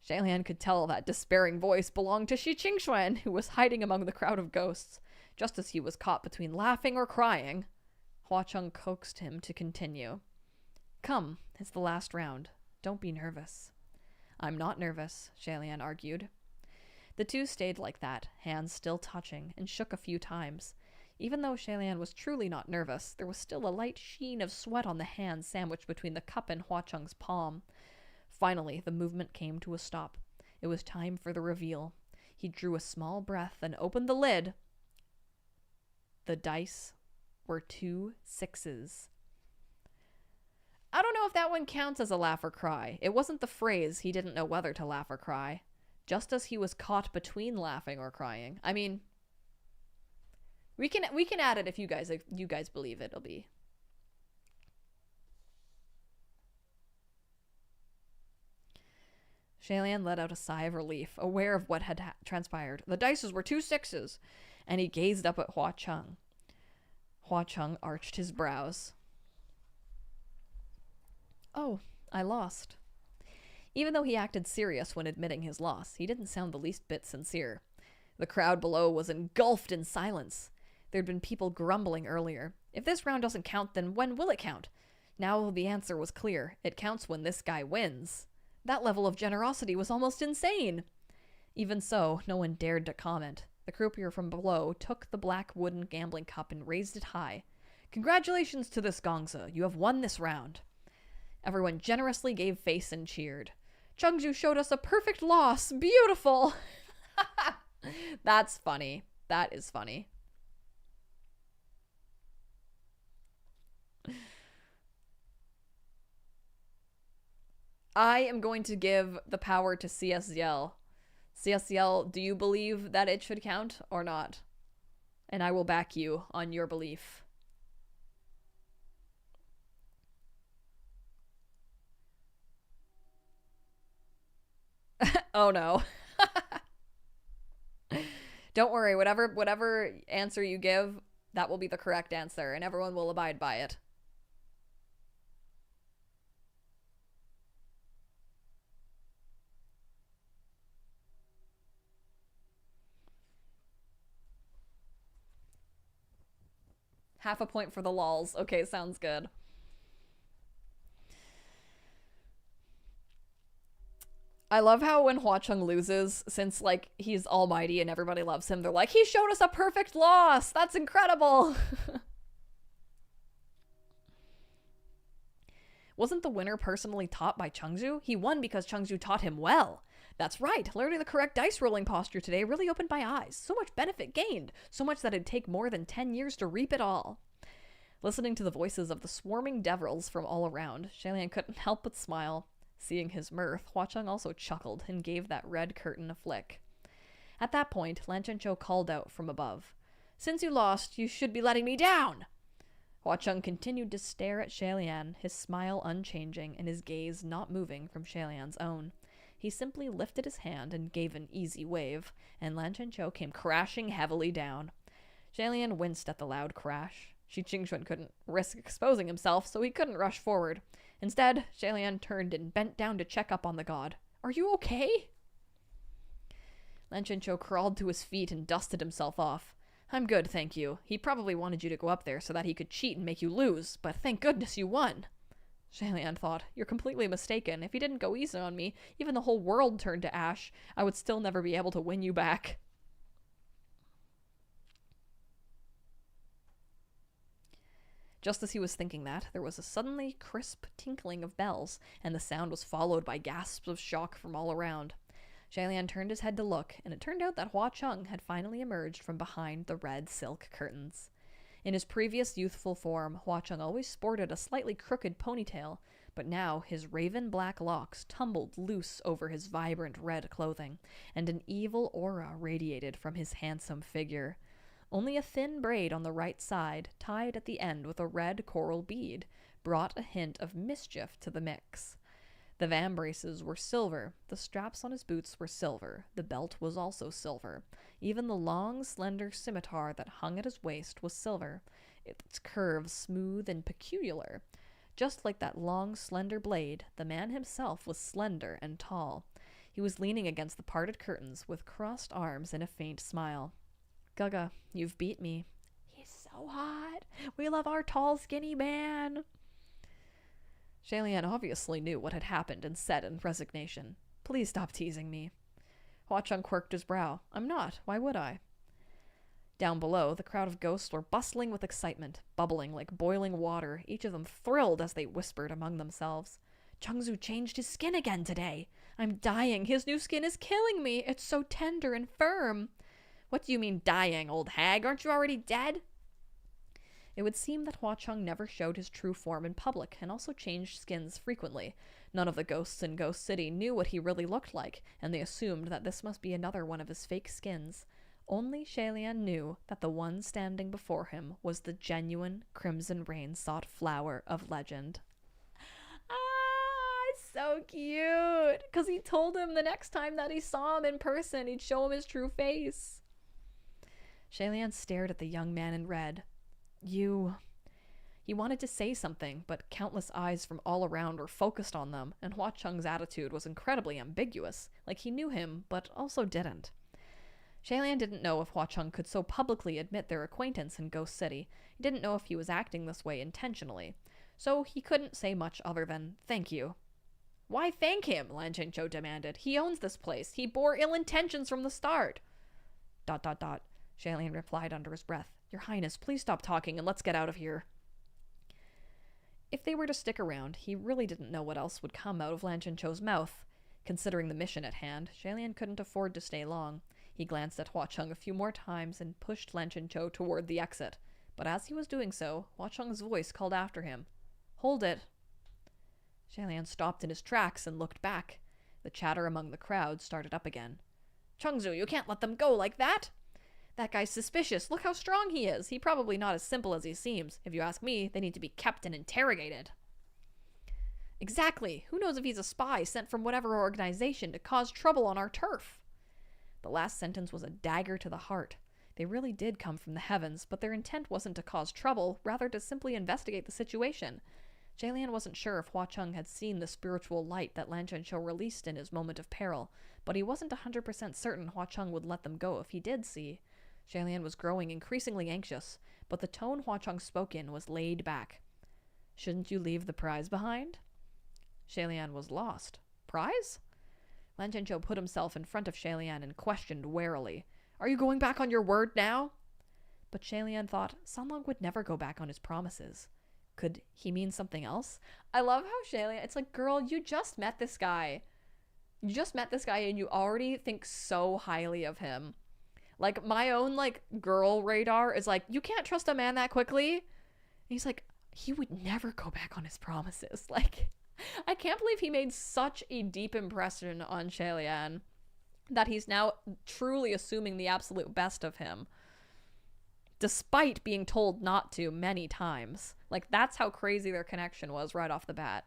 Shalian could tell that despairing voice belonged to Shi Qingxuan, who was hiding among the crowd of ghosts. Just as he was caught between laughing or crying, Hua Chung coaxed him to continue. Come, it's the last round. Don't be nervous. I'm not nervous, Shalian argued. The two stayed like that, hands still touching, and shook a few times. Even though Shalian was truly not nervous, there was still a light sheen of sweat on the hand sandwiched between the cup and Hua Chung's palm. Finally, the movement came to a stop. It was time for the reveal. He drew a small breath and opened the lid. The dice were 2 6s. I don't know if that one counts as a laugh or cry. It wasn't the phrase he didn't know whether to laugh or cry. Just as he was caught between laughing or crying. I mean, we can add it if you guys believe it'll be. Shalian let out a sigh of relief, aware of what had transpired. The dices were 2 6s, and he gazed up at Hua Chung. Hua Chung arched his brows. Oh, I lost. Even though he acted serious when admitting his loss, he didn't sound the least bit sincere. The crowd below was engulfed in silence. There'd been people grumbling earlier. If this round doesn't count, then when will it count? Now the answer was clear. It counts when this guy wins. That level of generosity was almost insane. Even so, no one dared to comment. The croupier from below took the black wooden gambling cup and raised it high. Congratulations to this Gongza. You have won this round. Everyone generously gave face and cheered. Chungju showed us a perfect loss. Beautiful. That's funny. That is funny. I am going to give the power to CSL. CSL, do you believe that it should count or not? And I will back you on your belief. Oh no. Don't worry, whatever answer you give, that will be the correct answer, and everyone will abide by it. Half a point for the lols. Okay, sounds good. I love how when Hua Chung loses, since, like, he's almighty and everybody loves him, they're like, he showed us a perfect loss! That's incredible! Wasn't the winner personally taught by Chungju? He won because Chungju taught him well. That's right, learning the correct dice rolling posture today really opened my eyes. So much benefit gained, so much that it'd take more than 10 years to reap it all. Listening to the voices of the swarming devils from all around, Shalian couldn't help but smile. Seeing his mirth, Hua Chung also chuckled and gave that red curtain a flick. At that point, Lan Zhenqiu called out from above. Since you lost, you should be letting me down! Hua Chung continued to stare at Shalian, his smile unchanging and his gaze not moving from Shalian's own. He simply lifted his hand and gave an easy wave, and Lan Zhenqiu came crashing heavily down. Shalian winced at the loud crash. Shi Qingxuan couldn't risk exposing himself, so he couldn't rush forward. Instead, Shalian turned and bent down to check up on the god. Are you okay? Lan Zhenqiu crawled to his feet and dusted himself off. I'm good, thank you. He probably wanted you to go up there so that he could cheat and make you lose, but thank goodness you won. Shalian thought, you're completely mistaken. If you didn't go easy on me, even the whole world turned to ash, I would still never be able to win you back. Just as he was thinking that, there was a suddenly crisp tinkling of bells, and the sound was followed by gasps of shock from all around. Shalian turned his head to look, and it turned out that Hua Chung had finally emerged from behind the red silk curtains. In his previous youthful form, Hua Chung always sported a slightly crooked ponytail, but now his raven-black locks tumbled loose over his vibrant red clothing, and an evil aura radiated from his handsome figure. Only a thin braid on the right side, tied at the end with a red coral bead, brought a hint of mischief to the mix. The vambraces were silver, the straps on his boots were silver, the belt was also silver. Even the long, slender scimitar that hung at his waist was silver, its curves smooth and peculiar. Just like that long, slender blade, the man himself was slender and tall. He was leaning against the parted curtains with crossed arms and a faint smile. Gaga, you've beat me. He's so hot. We love our tall, skinny man. Shalian obviously knew what had happened and said in resignation, Please stop teasing me. Hua Chung quirked his brow. I'm not. Why would I? Down below, the crowd of ghosts were bustling with excitement, bubbling like boiling water, each of them thrilled as they whispered among themselves. Chungzu changed his skin again today. I'm dying. His new skin is killing me. It's so tender and firm. What do you mean dying, old hag? Aren't you already dead? It would seem that Hua Chung never showed his true form in public and also changed skins frequently. None of the ghosts in Ghost City knew what he really looked like, and they assumed that this must be another one of his fake skins. Only Shalian knew that the one standing before him was the genuine Crimson Rain-sought flower of legend. Ah, it's so cute! Because he told him the next time that he saw him in person, he'd show him his true face. Shalian stared at the young man in red. He wanted to say something, but countless eyes from all around were focused on them, and Hua Chung's attitude was incredibly ambiguous, like he knew him, but also didn't. Shalian didn't know if Hua Chung could so publicly admit their acquaintance in Ghost City. He didn't know if he was acting this way intentionally, so he couldn't say much other than, thank you. Why thank him? Lan Zhenqiu demanded. He owns this place. He bore ill intentions from the start. ... Shalian replied under his breath. Your Highness, please stop talking and let's get out of here. If they were to stick around, he really didn't know what else would come out of Lan Zhenqiu's mouth. Considering the mission at hand, Shalian couldn't afford to stay long. He glanced at Hua Chung a few more times and pushed Lan Zhenqiu toward the exit. But as he was doing so, Hua Chung's voice called after him. Hold it. Shalian stopped in his tracks and looked back. The chatter among the crowd started up again. Chungzu, you can't let them go like that! That guy's suspicious. Look how strong he is. He's probably not as simple as he seems. If you ask me, they need to be kept and interrogated. Exactly. Who knows if he's a spy sent from whatever organization to cause trouble on our turf? The last sentence was a dagger to the heart. They really did come from the heavens, but their intent wasn't to cause trouble, rather to simply investigate the situation. Jalian wasn't sure if Hua Cheng had seen the spiritual light that Lan Zhenqiu released in his moment of peril, but he wasn't 100% certain Hua Cheng would let them go if he did see. Jalian was growing increasingly anxious, but the tone Hua Cheng spoke in was laid back. Shouldn't you leave the prize behind? Shalian was lost. Prize? Lan Zhenqiu put himself in front of Shalian and questioned warily. Are you going back on your word now? But Shalian thought Sanlong would never go back on his promises. Could he mean something else? I love how Shalian, it's like, girl, you just met this guy. You just met this guy and you already think so highly of him. Like, my own, like, girl radar is like, you can't trust a man that quickly. And he's like, he would never go back on his promises. Like, I can't believe he made such a deep impression on Shalian that he's now truly assuming the absolute best of him, despite being told not to many times. Like, that's how crazy their connection was right off the bat.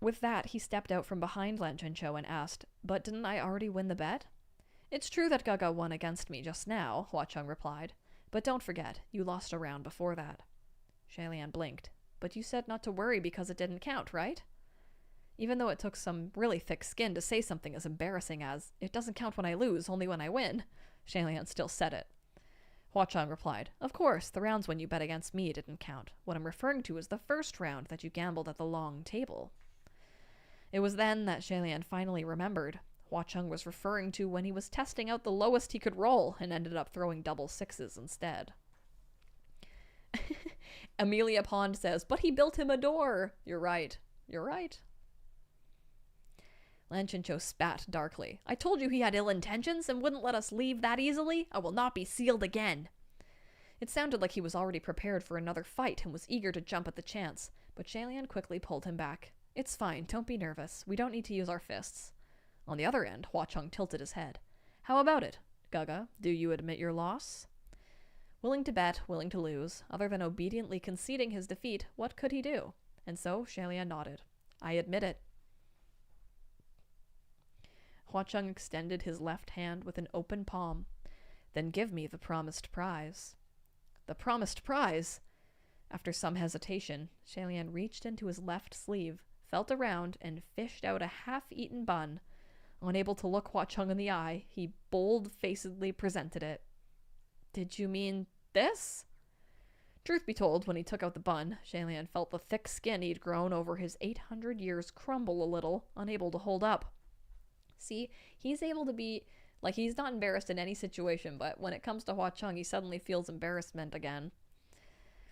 With that, he stepped out from behind Lan Zhenqiu and asked, but didn't I already win the bet? It's true that Gaga won against me just now, Hua Cheng replied, but don't forget, you lost a round before that. Shalian blinked. But you said not to worry because it didn't count, right? Even though it took some really thick skin to say something as embarrassing as, it doesn't count when I lose, only when I win, Shalian still said it. Hua Cheng replied, of course, the rounds when you bet against me didn't count. What I'm referring to is the first round that you gambled at the long table. It was then that Shalian finally remembered. Hua Cheng was referring to when he was testing out the lowest he could roll and ended up throwing double sixes instead. Amelia Pond says, but he built him a door. You're right. You're right. Lan Zhenqiu spat darkly. I told you he had ill intentions and wouldn't let us leave that easily. I will not be sealed again. It sounded like he was already prepared for another fight and was eager to jump at the chance, but Shalian quickly pulled him back. It's fine, don't be nervous. We don't need to use our fists. On the other end, Hua Cheng tilted his head. How about it? Gaga, do you admit your loss? Willing to bet, willing to lose. Other than obediently conceding his defeat, what could he do? And so Shalian nodded. I admit it. Hua Cheng extended his left hand with an open palm. Then give me the promised prize. The promised prize? After some hesitation, Shalian reached into his left sleeve, felt around, and fished out a half-eaten bun. Unable to look Hua Cheng in the eye, he bold-facedly presented it. Did you mean this? Truth be told, when he took out the bun, Shalian felt the thick skin he'd grown over his 800 years crumble a little, unable to hold up. See, he's able to be, like, he's not embarrassed in any situation, but when it comes to Hua Cheng, he suddenly feels embarrassment again.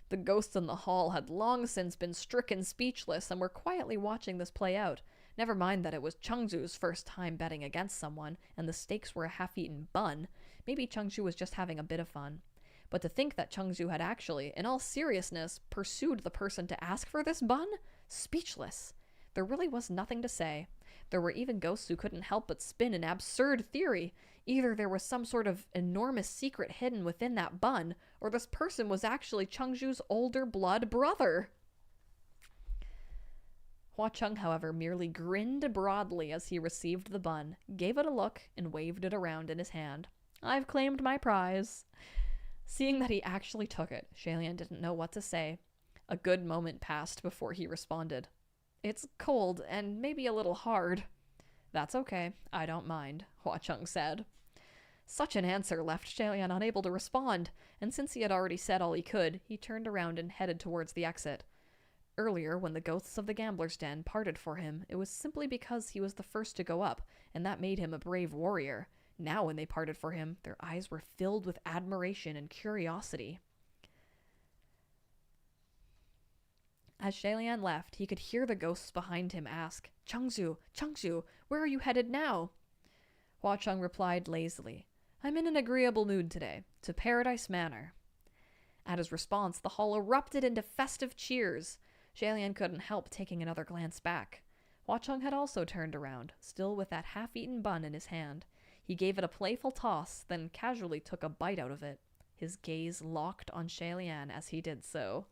The ghosts in the hall had long since been stricken speechless and were quietly watching this play out. Never mind that it was Chengzu's first time betting against someone, and the stakes were a half-eaten bun. Maybe Chengzu was just having a bit of fun. But to think that Chengzu had actually, in all seriousness, pursued the person to ask for this bun? Speechless. There really was nothing to say. There were even ghosts who couldn't help but spin an absurd theory. Either there was some sort of enormous secret hidden within that bun, or this person was actually Chengzu's older blood brother. Hua Cheng, however, merely grinned broadly as he received the bun, gave it a look, and waved it around in his hand. I've claimed my prize. Seeing that he actually took it, Shalian didn't know what to say. A good moment passed before he responded. It's cold and maybe a little hard. That's okay, I don't mind, Hua Cheng said. Such an answer left Shalian unable to respond, and since he had already said all he could, he turned around and headed towards the exit. Earlier, when the ghosts of the gambler's den parted for him, it was simply because he was the first to go up, and that made him a brave warrior. Now when they parted for him, their eyes were filled with admiration and curiosity. As Shalian left, he could hear the ghosts behind him ask, Chengzu, Chengzu, where are you headed now? Hua Cheng replied lazily, I'm in an agreeable mood today, to Paradise Manor. At his response, the hall erupted into festive cheers. Shalian couldn't help taking another glance back. Hua Cheng had also turned around, still with that half-eaten bun in his hand. He gave it a playful toss, then casually took a bite out of it. His gaze locked on Shalian as he did so.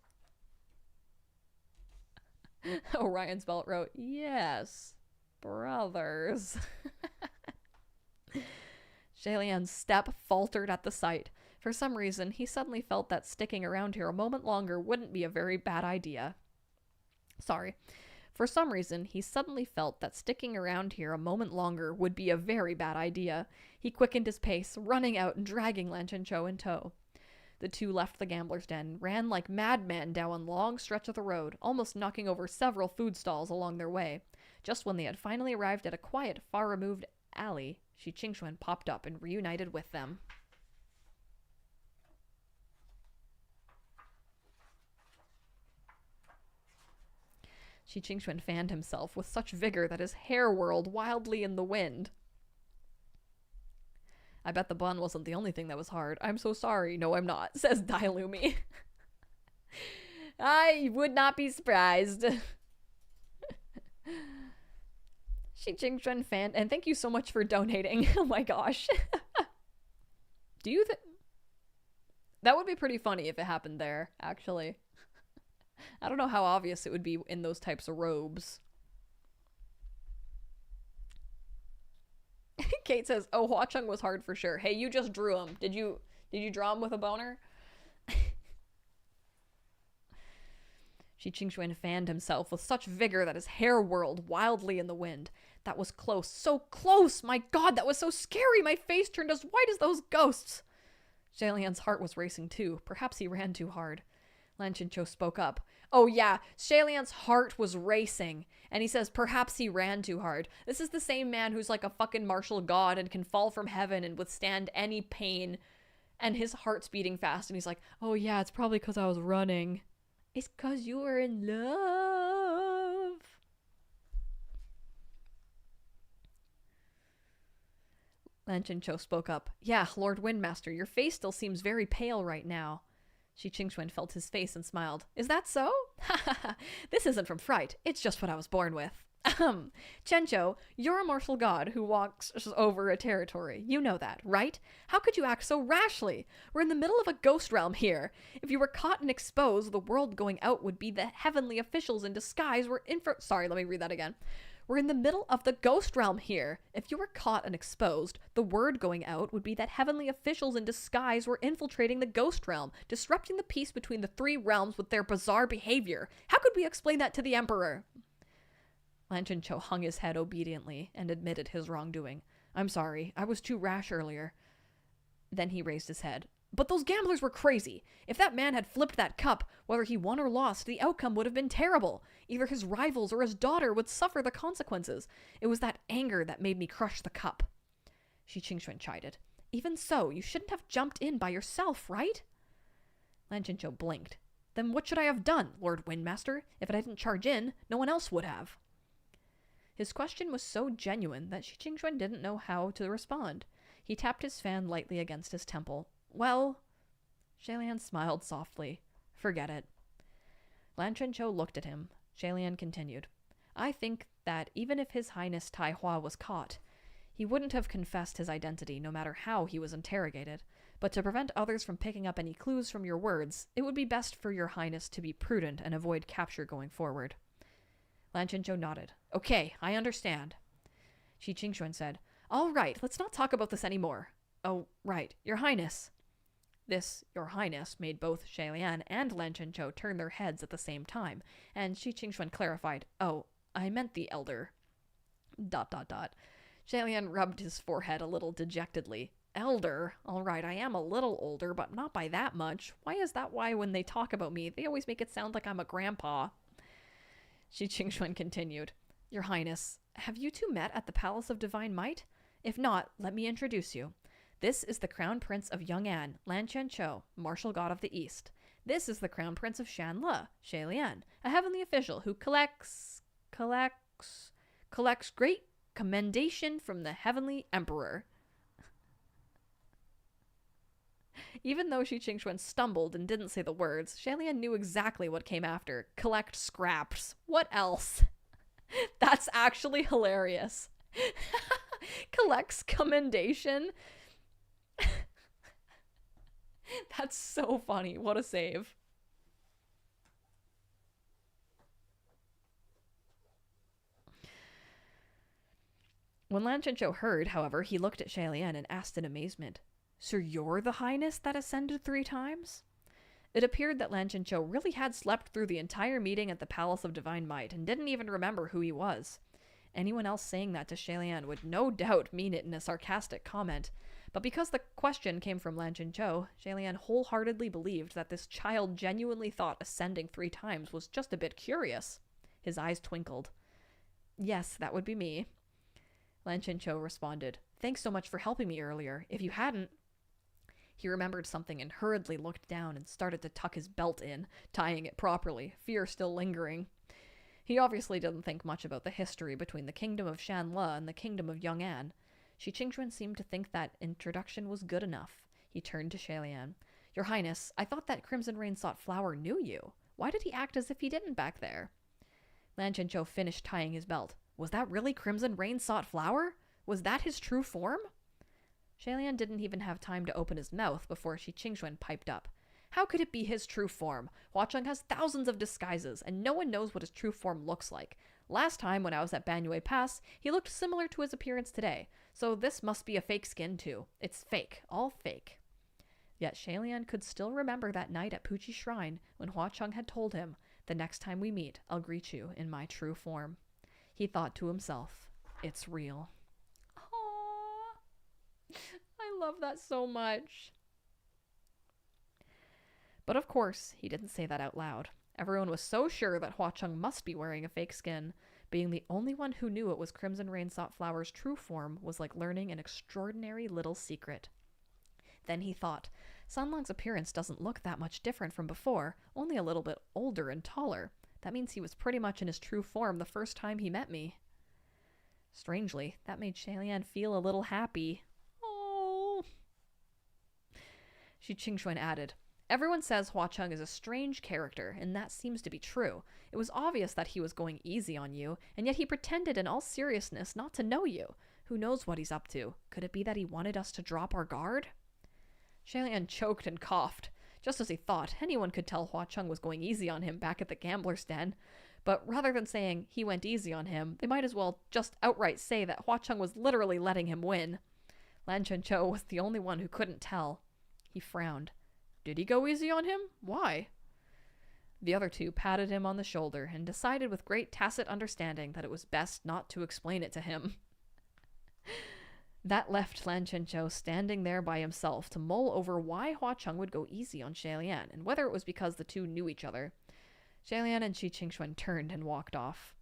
Orion's belt wrote, yes, brothers. Shalian's step faltered at the sight. For some reason, he suddenly felt that sticking around here a moment longer wouldn't be a very bad idea. For some reason, he suddenly felt that sticking around here a moment longer would be a very bad idea. He quickened his pace, running out and dragging Lan Chencho in tow. The two left the gambler's den, ran like madmen down a long stretch of the road, almost knocking over several food stalls along their way. Just when they had finally arrived at a quiet, far-removed alley, Shi Qingxuan popped up and reunited with them. Shi Qingxuan fanned himself with such vigor that his hair whirled wildly in the wind. I bet the bun wasn't the only thing that was hard. I'm so sorry. No, I'm not, says Dailumi. I would not be surprised. Shi Qingxuan fanned, and thank you so much for donating. Oh my gosh. Do you think that would be pretty funny if it happened there, actually? I don't know how obvious it would be in those types of robes. Kate says, oh, Hua Chung was hard for sure. Hey, you just drew him. Did you draw him with a boner? Shi Qingxuan fanned himself with such vigor that his hair whirled wildly in the wind. That was close. So close! My god, that was so scary! My face turned as white as those ghosts! Shalian's heart was racing too. Perhaps he ran too hard. Lan Chencho spoke up. Oh yeah, Shalian's heart was racing. And he says, perhaps he ran too hard. This is the same man who's like a fucking martial god and can fall from heaven and withstand any pain. And his heart's beating fast. And he's like, oh yeah, it's probably because I was running. It's because you were in love. Lan Chencho spoke up. Yeah, Lord Windmaster, your face still seems very pale right now. Shi Qingxuan felt his face and smiled. Is that so? Ha ha ha. This isn't from fright. It's just what I was born with. Chencho, you're a martial god who walks over a territory. You know that, right? How could you act so rashly? We're in the middle of a ghost realm here. If you were caught and exposed, the world going out would be the heavenly officials in disguise were Sorry, let me read that again. We're in the middle of the ghost realm here. If you were caught and exposed, the word going out would be that heavenly officials in disguise were infiltrating the ghost realm, disrupting the peace between the three realms with their bizarre behavior. How could we explain that to the Emperor? Lan Chencho hung his head obediently and admitted his wrongdoing. I'm sorry, I was too rash earlier. Then he raised his head. But those gamblers were crazy. If that man had flipped that cup, whether he won or lost, the outcome would have been terrible. Either his rivals or his daughter would suffer the consequences. It was that anger that made me crush the cup. Shi Qingxuan chided. Even so, you shouldn't have jumped in by yourself, right? Lan Chencho blinked. Then what should I have done, Lord Windmaster? If I didn't charge in, no one else would have. His question was so genuine that Shi Qingxuan didn't know how to respond. He tapped his fan lightly against his temple. Well, Shalian smiled softly. Forget it. Lan Chencho looked at him. Shalian continued. I think that even if His Highness Tai Hua was caught, he wouldn't have confessed his identity no matter how he was interrogated. But to prevent others from picking up any clues from your words, it would be best for your highness to be prudent and avoid capture going forward. Lan Chencho nodded. Okay, I understand. Shi Qingxuan said, all right, let's not talk about this anymore. Oh, right, your highness. This, your highness, made both Shalian and Lan Chencho turn their heads at the same time, and Shi Qingxuan clarified, oh, I meant the elder. ... Shalian rubbed his forehead a little dejectedly. Elder? All right, I am a little older, but not by that much. Why is that why when they talk about me, they always make it sound like I'm a grandpa? Shi Qingxuan continued. Your highness, have you two met at the Palace of Divine Might? If not, let me introduce you. This is the Crown Prince of Yong'an, Lan Chencho, martial god of the East. This is the Crown Prince of Shanle, Shalian, a heavenly official who collects great commendation from the heavenly emperor. Even though Shi Qingxuan stumbled and didn't say the words, Shalian knew exactly what came after. Collect scraps. What else? That's actually hilarious. Collects commendation. That's so funny. What a save. When Lan Zhenzhou heard, however, he looked at Shay Lian and asked in amazement, "So you're the highness that ascended 3 times?" It appeared that Lan Zhenzhou really had slept through the entire meeting at the Palace of Divine Might and didn't even remember who he was. Anyone else saying that to Shay Lian would no doubt mean it in a sarcastic comment, but because the question came from Lan Zhenzhou, Shay Lian wholeheartedly believed that this child genuinely thought ascending 3 times was just a bit curious. His eyes twinkled. "Yes, that would be me." Lan Zhenzhou responded, "Thanks so much for helping me earlier. If you hadn't—" He remembered something and hurriedly looked down and started to tuck his belt in, tying it properly, fear still lingering. He obviously didn't think much about the history between the kingdom of Shanle and the kingdom of Yong'an. Shi Qingxuan seemed to think that introduction was good enough. He turned to Shay Lian. "Your Highness, I thought that Crimson Rain Sought Flower knew you. Why did he act as if he didn't back there?" Lan Zhenzhou finished tying his belt. "Was that really Crimson Rain Sought Flower? Was that his true form?" Shay Lian didn't even have time to open his mouth before Shi Qingxuan piped up. "How could it be his true form? Hua Cheng has thousands of disguises, and no one knows what his true form looks like. Last time, when I was at Banyue Pass, he looked similar to his appearance today, so this must be a fake skin too. It's fake, all fake." Yet Shay Lian could still remember that night at Puchi Shrine when Hua Cheng had told him, "The next time we meet, I'll greet you in my true form." He thought to himself, "It's real." Aww. I love that so much. But of course, he didn't say that out loud. Everyone was so sure that Hua Cheng must be wearing a fake skin. Being the only one who knew it was Crimson Rain Sought Flower's true form was like learning an extraordinary little secret. Then he thought, Sanlong's appearance doesn't look that much different from before, only a little bit older and taller. That means he was pretty much in his true form the first time he met me. Strangely, that made Shay Lian feel a little happy. Oh. Shi Qingxuan added, "Everyone says Hua Cheng is a strange character, and that seems to be true. It was obvious that he was going easy on you, and yet he pretended in all seriousness not to know you. Who knows what he's up to? Could it be that he wanted us to drop our guard?" Shay Lian choked and coughed. Just as he thought, anyone could tell Hua Cheng was going easy on him back at the gambler's den. But rather than saying he went easy on him, they might as well just outright say that Hua Cheng was literally letting him win. Lan Zhenzhou was the only one who couldn't tell. He frowned. Did he go easy on him? Why? The other two patted him on the shoulder and decided with great tacit understanding that it was best not to explain it to him. That left Lan Zhenzhou standing there by himself to mull over why Hua Cheng would go easy on Shay Lian, and whether it was because the two knew each other. Shay Lian and Shi Qingxuan turned and walked off.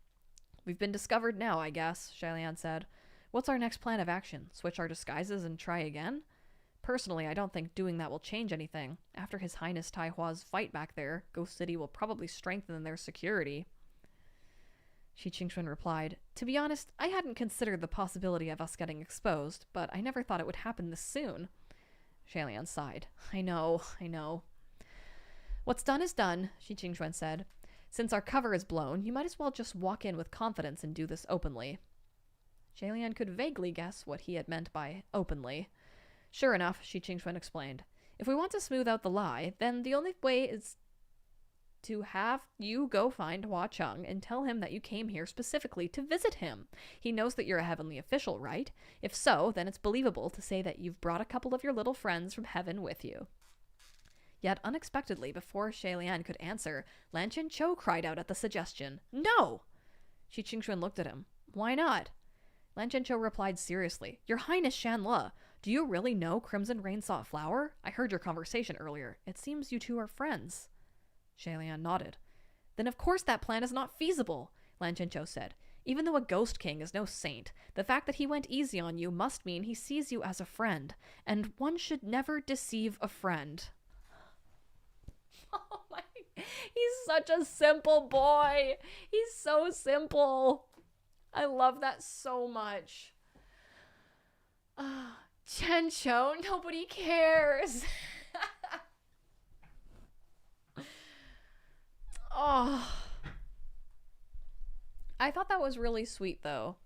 "We've been discovered now, I guess," Shay Lian said. "What's our next plan of action? Switch our disguises and try again? Personally, I don't think doing that will change anything. After His Highness Tai Hua's fight back there, Ghost City will probably strengthen their security." Shi Qingxuan replied, "To be honest, I hadn't considered the possibility of us getting exposed, but I never thought it would happen this soon." Shay Lian sighed. I know. "What's done is done," Shi Qingxuan said. "Since our cover is blown, you might as well just walk in with confidence and do this openly." Shay Lian could vaguely guess what he had meant by openly. Sure enough, Shi Qingxuan explained, "If we want to smooth out the lie, then the only way is to have you go find Hua Cheng and tell him that you came here specifically to visit him. He knows that you're a heavenly official, right? If so, then it's believable to say that you've brought a couple of your little friends from heaven with you." Yet unexpectedly, before Shay Lian could answer, Lan Zhenzhou cried out at the suggestion, "No!" Shi Qingxuan looked at him. "Why not?" Lan Zhenzhou replied seriously, "Your Highness Shanle, do you really know Crimson Rain Sought Flower? I heard your conversation earlier. It seems you two are friends." Shay Lian nodded. "Then of course that plan is not feasible," Lan Zhenzhou said. "Even though a ghost king is no saint, the fact that he went easy on you must mean he sees you as a friend, and one should never deceive a friend." Oh my, he's such a simple boy. He's so simple. I love that so much. Zhenzhou, nobody cares. Oh. I thought that was really sweet, though.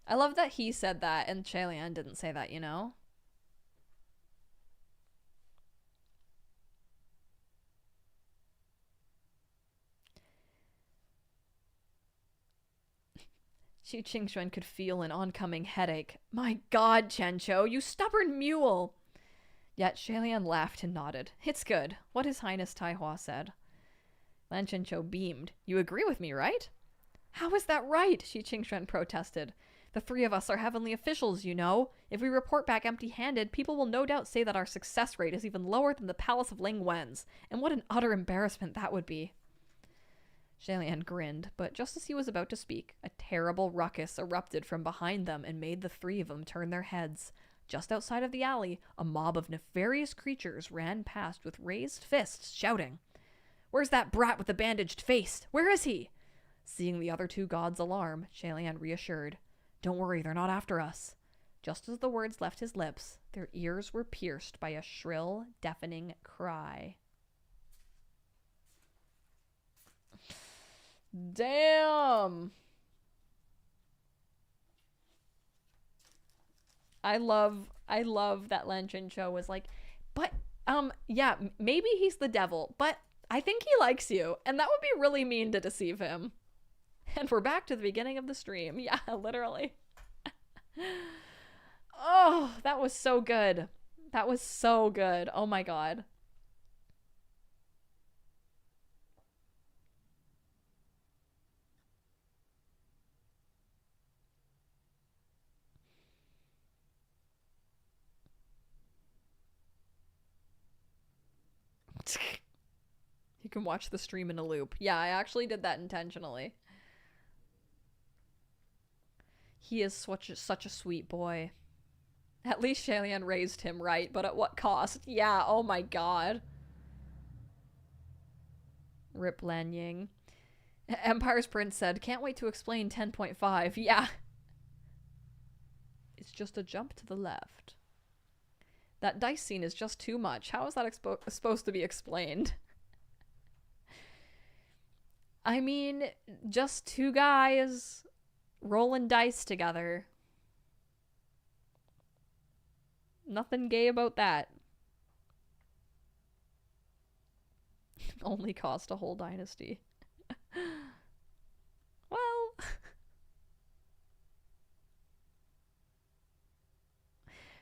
I love that he said that and Shay Lian didn't say that, you know? Xi Qingxuan could feel an oncoming headache. My God, Chencho, you stubborn mule! Yet Shalian laughed and nodded. It's good, what His Highness Taihua said. Lan Chencho beamed. You agree with me, right? How is that right? Xi Qingxuan protested. The three of us are heavenly officials, you know. If we report back empty-handed, people will no doubt say that our success rate is even lower than the palace of Ling Wen's. And what an utter embarrassment that would be. Shalian grinned, but just as he was about to speak, a terrible ruckus erupted from behind them and made the three of them turn their heads. Just outside of the alley, a mob of nefarious creatures ran past with raised fists, shouting, Where's that brat with the bandaged face? Where is he? Seeing the other two gods' alarm, Shalian reassured, Don't worry, they're not after us. Just as the words left his lips, their ears were pierced by a shrill, deafening cry. Damn! I love that Lan Chencho was like, but, yeah, maybe he's the devil, but I think he likes you, and that would be really mean to deceive him. And we're back to the beginning of the stream. Yeah, literally. Oh, that was so good. That was so good. Oh my God. You can watch the stream in a loop. Yeah, I actually did that intentionally. He is such a sweet boy. At least Shalian raised him right, but at what cost? Yeah, oh my God. Rip Lan Ying. Empire's Prince said, can't wait to explain 10.5. Yeah. It's just a jump to the left. That dice scene is just too much. How is that supposed to be explained? I mean, just two guys rolling dice together. Nothing gay about that. Only cost a whole dynasty. Well...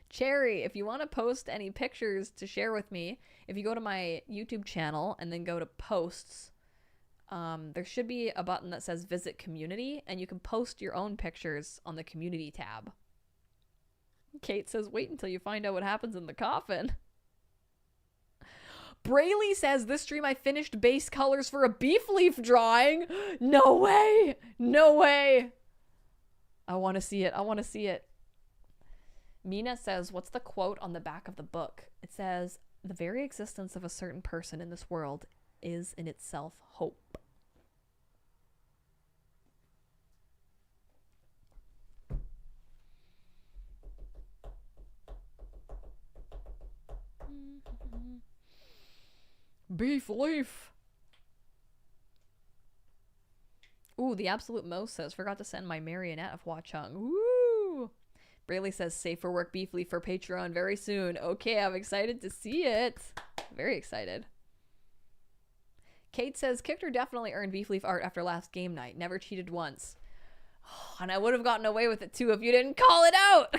Cherry, if you want to post any pictures to share with me, if you go to my YouTube channel and then go to posts, there should be a button that says visit community, and you can post your own pictures on the community tab. Kate says, wait until you find out what happens in the coffin. Brayley says, this stream I finished base colors for a beef leaf drawing. No way. No way. I want to see it. I want to see it. Mina says, what's the quote on the back of the book? It says, the very existence of a certain person in this world is in itself hope. Beef leaf. Ooh, the Absolute Mo says, forgot to send my marionette of Hua Chung. Woo! Brayley says, safe for work beef leaf for Patreon very soon. Okay, I'm excited to see it. Very excited. Kate says, Kicker definitely earned beef leaf art after last game night. Never cheated once. Oh, and I would have gotten away with it too if you didn't call it out.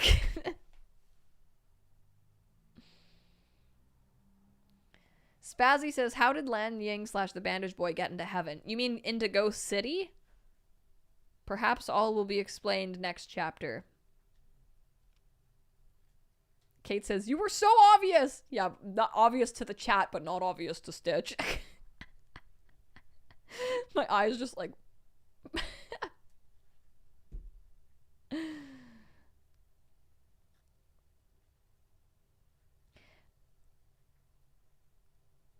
Spazzy says, how did Lan Ying / the Bandage Boy get into heaven? You mean into Ghost City? Perhaps all will be explained next chapter. Kate says, you were so obvious! Yeah, not obvious to the chat, but not obvious to Stitch. My eyes just like...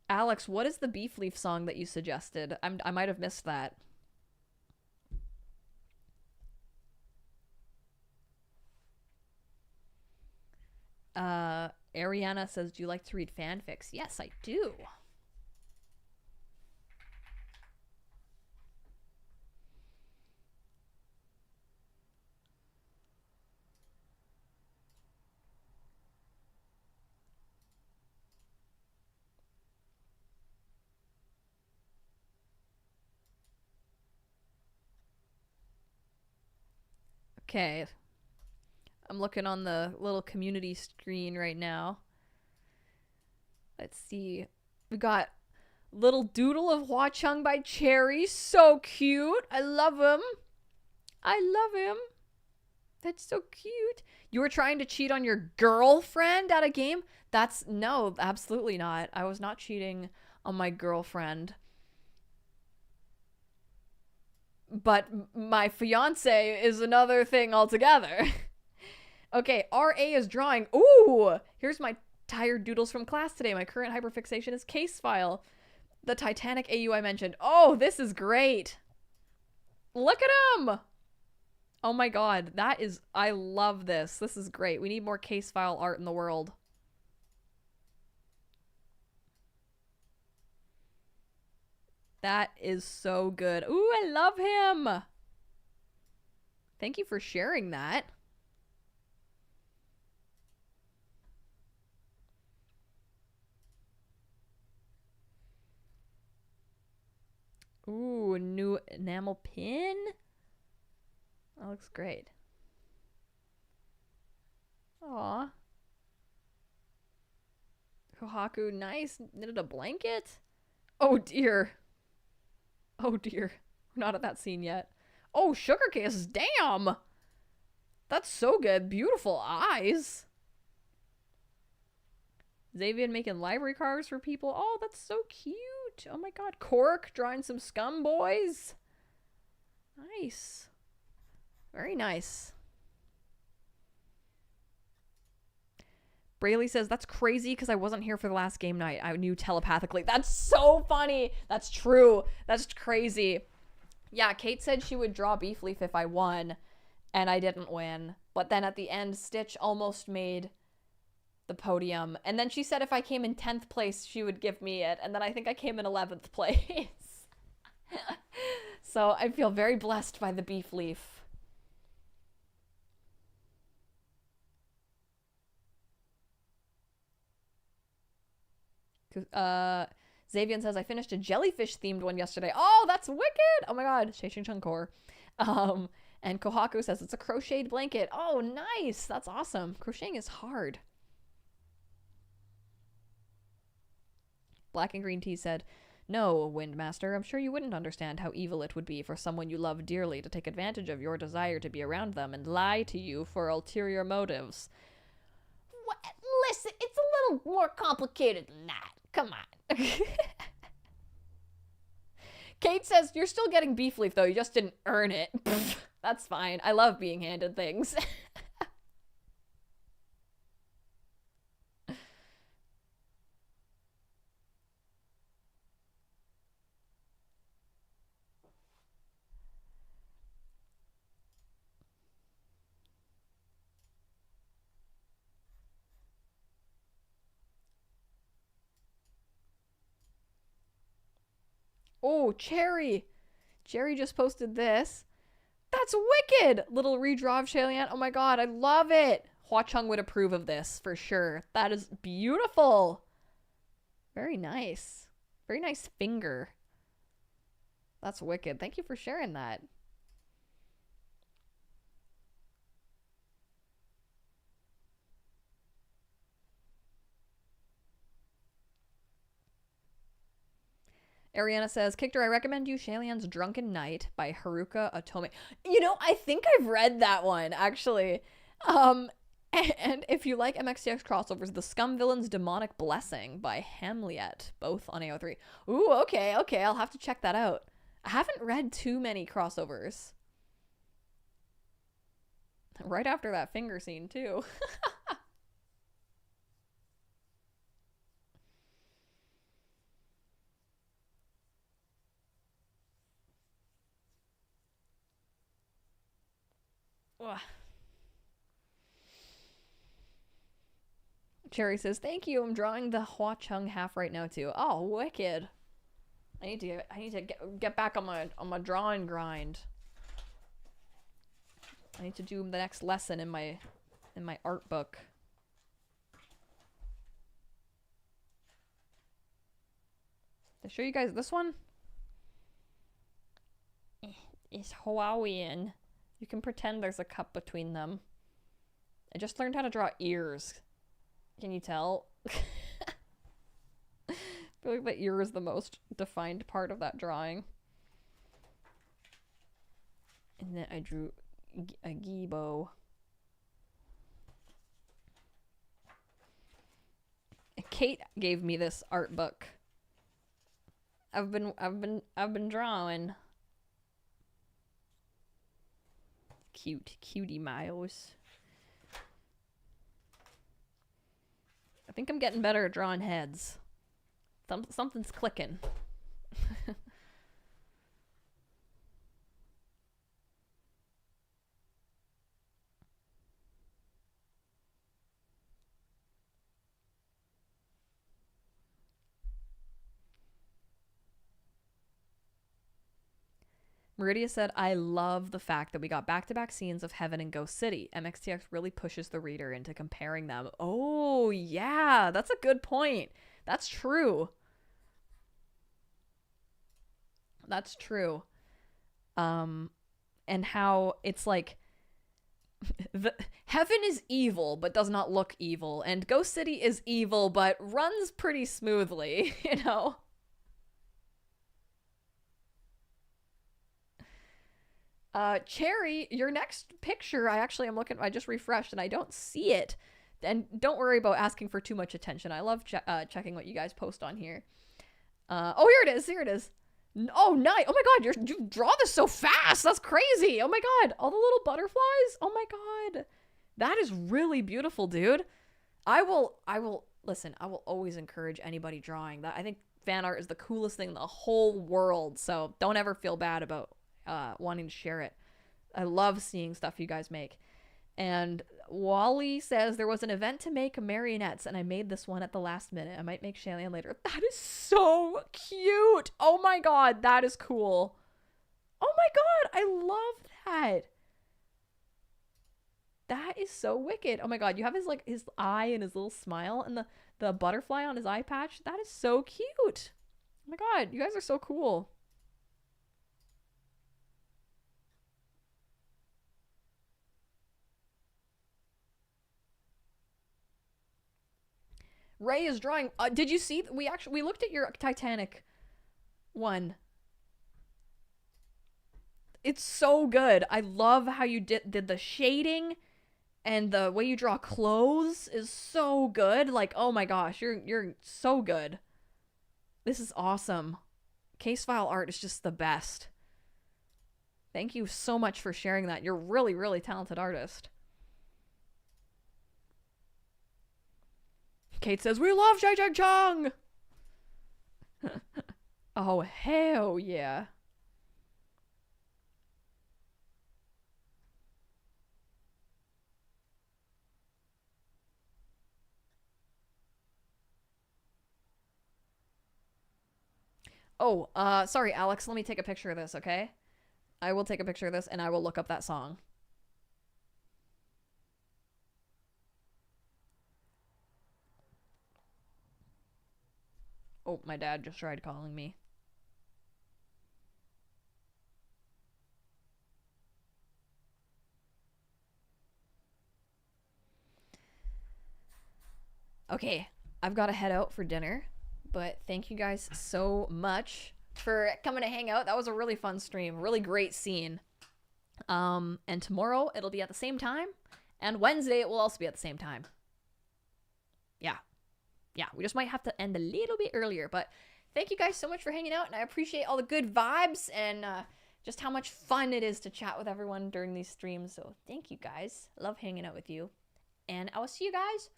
Alex, what is the Beef Leaf song that you suggested? I might have missed that. Ariana says, do you like to read fanfics? Yes, I do. Okay. I'm looking on the little community screen right now. Let's see. We got little doodle of Hua Chung by Cherry. So cute. I love him. I love him. That's so cute. You were trying to cheat on your girlfriend at a game? No, absolutely not. I was not cheating on my girlfriend. But my fiance is another thing altogether. Okay, RA is drawing. Ooh, here's my tired doodles from class today. My current hyperfixation is case file. The Titanic AU I mentioned. Oh, this is great. Look at him. Oh my god, I love this. This is great. We need more case file art in the world. That is so good. Ooh, I love him. Thank you for sharing that. Ooh, new enamel pin. That looks great. Aw. Kohaku, nice. Knitted a blanket? Oh dear. Oh dear. We're not at that scene yet. Oh, sugar kiss. Damn. That's so good. Beautiful eyes. Xavier making library cards for people. Oh, that's so cute. Oh my god. Cork drawing some scum boys. Nice. Very nice. Braylee says, that's crazy because I wasn't here for the last game night. I knew telepathically. That's so funny. That's true. That's crazy. Yeah, Kate said she would draw Beef Leaf if I won, and I didn't win. But then at the end, Stitch almost made the podium. And then she said if I came in 10th place, she would give me it. And then I think I came in 11th place. So I feel very blessed by the Beef Leaf. Xavier says, I finished a jellyfish themed one yesterday. Oh, that's wicked. Oh my god. Shei Chung Core. And Kohaku says it's a crocheted blanket. Oh, nice. That's awesome. Crocheting is hard. Black and Green Tea said, no, Windmaster, I'm sure you wouldn't understand how evil it would be for someone you love dearly to take advantage of your desire to be around them and lie to you for ulterior motives. What? Listen, it's a little more complicated than that. Come on. Kate says, you're still getting Beef Leaf, though. You just didn't earn it. That's fine. I love being handed things. Oh, Cherry. Cherry just posted this. That's wicked! Little redraw of Shalian. Oh my god, I love it. Hua Chung would approve of this for sure. That is beautiful. Very nice. Very nice finger. That's wicked. Thank you for sharing that. Ariana says, Kictor, I recommend you Shalian's Drunken Night by Haruka Otome. You know, I think I've read that one, actually. And if you like MXTX crossovers, The Scum Villain's Demonic Blessing by Hamliet, both on AO3. Ooh, okay, I'll have to check that out. I haven't read too many crossovers. Right after that finger scene, too. Ugh. Cherry says, thank you. I'm drawing the Hua Chung half right now, too. Oh, wicked. I need to get back on my drawing grind. I need to do the next lesson in my art book. Did I show you guys this one? It's Hawaiian. You can pretend there's a cup between them. I just learned how to draw ears. Can you tell? I feel like the ear is the most defined part of that drawing. And then I drew a gibo. Kate gave me this art book. I've been drawing. Cutie Miles. I think I'm getting better at drawing heads. Something's clicking. Meridia said, I love the fact that we got back-to-back scenes of Heaven and Ghost City. MXTX really pushes the reader into comparing them. Oh, yeah, that's a good point. That's true. That's true. And how it's like, Heaven is evil, but does not look evil. And Ghost City is evil, but runs pretty smoothly, you know? Cherry, your next picture, I just refreshed and I don't see it. And don't worry about asking for too much attention. I love checking what you guys post on here. Oh, here it is. Oh, nice. Oh my god, you draw this so fast. That's crazy. Oh my god, all the little butterflies. Oh my god. That is really beautiful, dude. I will listen, I will always encourage anybody drawing that. I think fan art is the coolest thing in the whole world. So don't ever feel bad about wanting to share it. I love seeing stuff you guys make. And Wally says, there was an event to make marionettes and I made this one at the last minute. I might make Shalian later. That is so cute. Oh my god, that is cool. Oh my god, I love that. That is so wicked. Oh my god, you have his eye and his little smile and the butterfly on his eye patch. That is so cute. Oh my god, you guys are so cool. Ray is drawing. Did you see? We looked at your Titanic one. It's so good. I love how you did the shading and the way you draw clothes is so good. Like, oh my gosh, you're so good. This is awesome. Case file art is just the best. Thank you so much for sharing that. You're really, really talented artist. Kate says, we love Jai Jai Chung! Oh, hell yeah. Oh, sorry, Alex. Let me take a picture of this, okay? I will take a picture of this and I will look up that song. Oh, my dad just tried calling me. Okay, I've got to head out for dinner, but thank you guys so much for coming to hang out. That was a really fun stream, really great scene. And tomorrow it'll be at the same time, and Wednesday it will also be at the same time. Yeah, we just might have to end a little bit earlier, but thank you guys so much for hanging out, and I appreciate all the good vibes and just how much fun it is to chat with everyone during these streams. So thank you guys. I love hanging out with you, and I will see you guys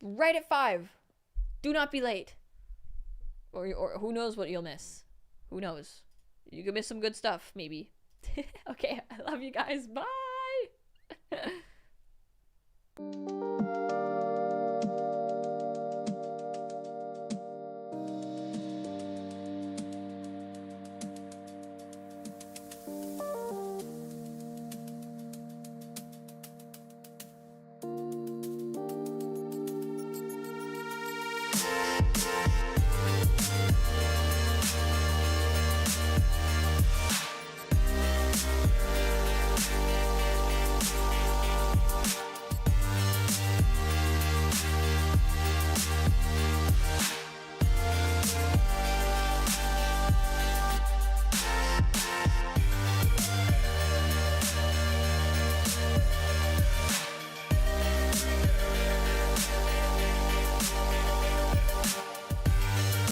right at 5. Do not be late, or who knows what you'll miss. Who knows? You could miss some good stuff, maybe. Okay, I love you guys. Bye.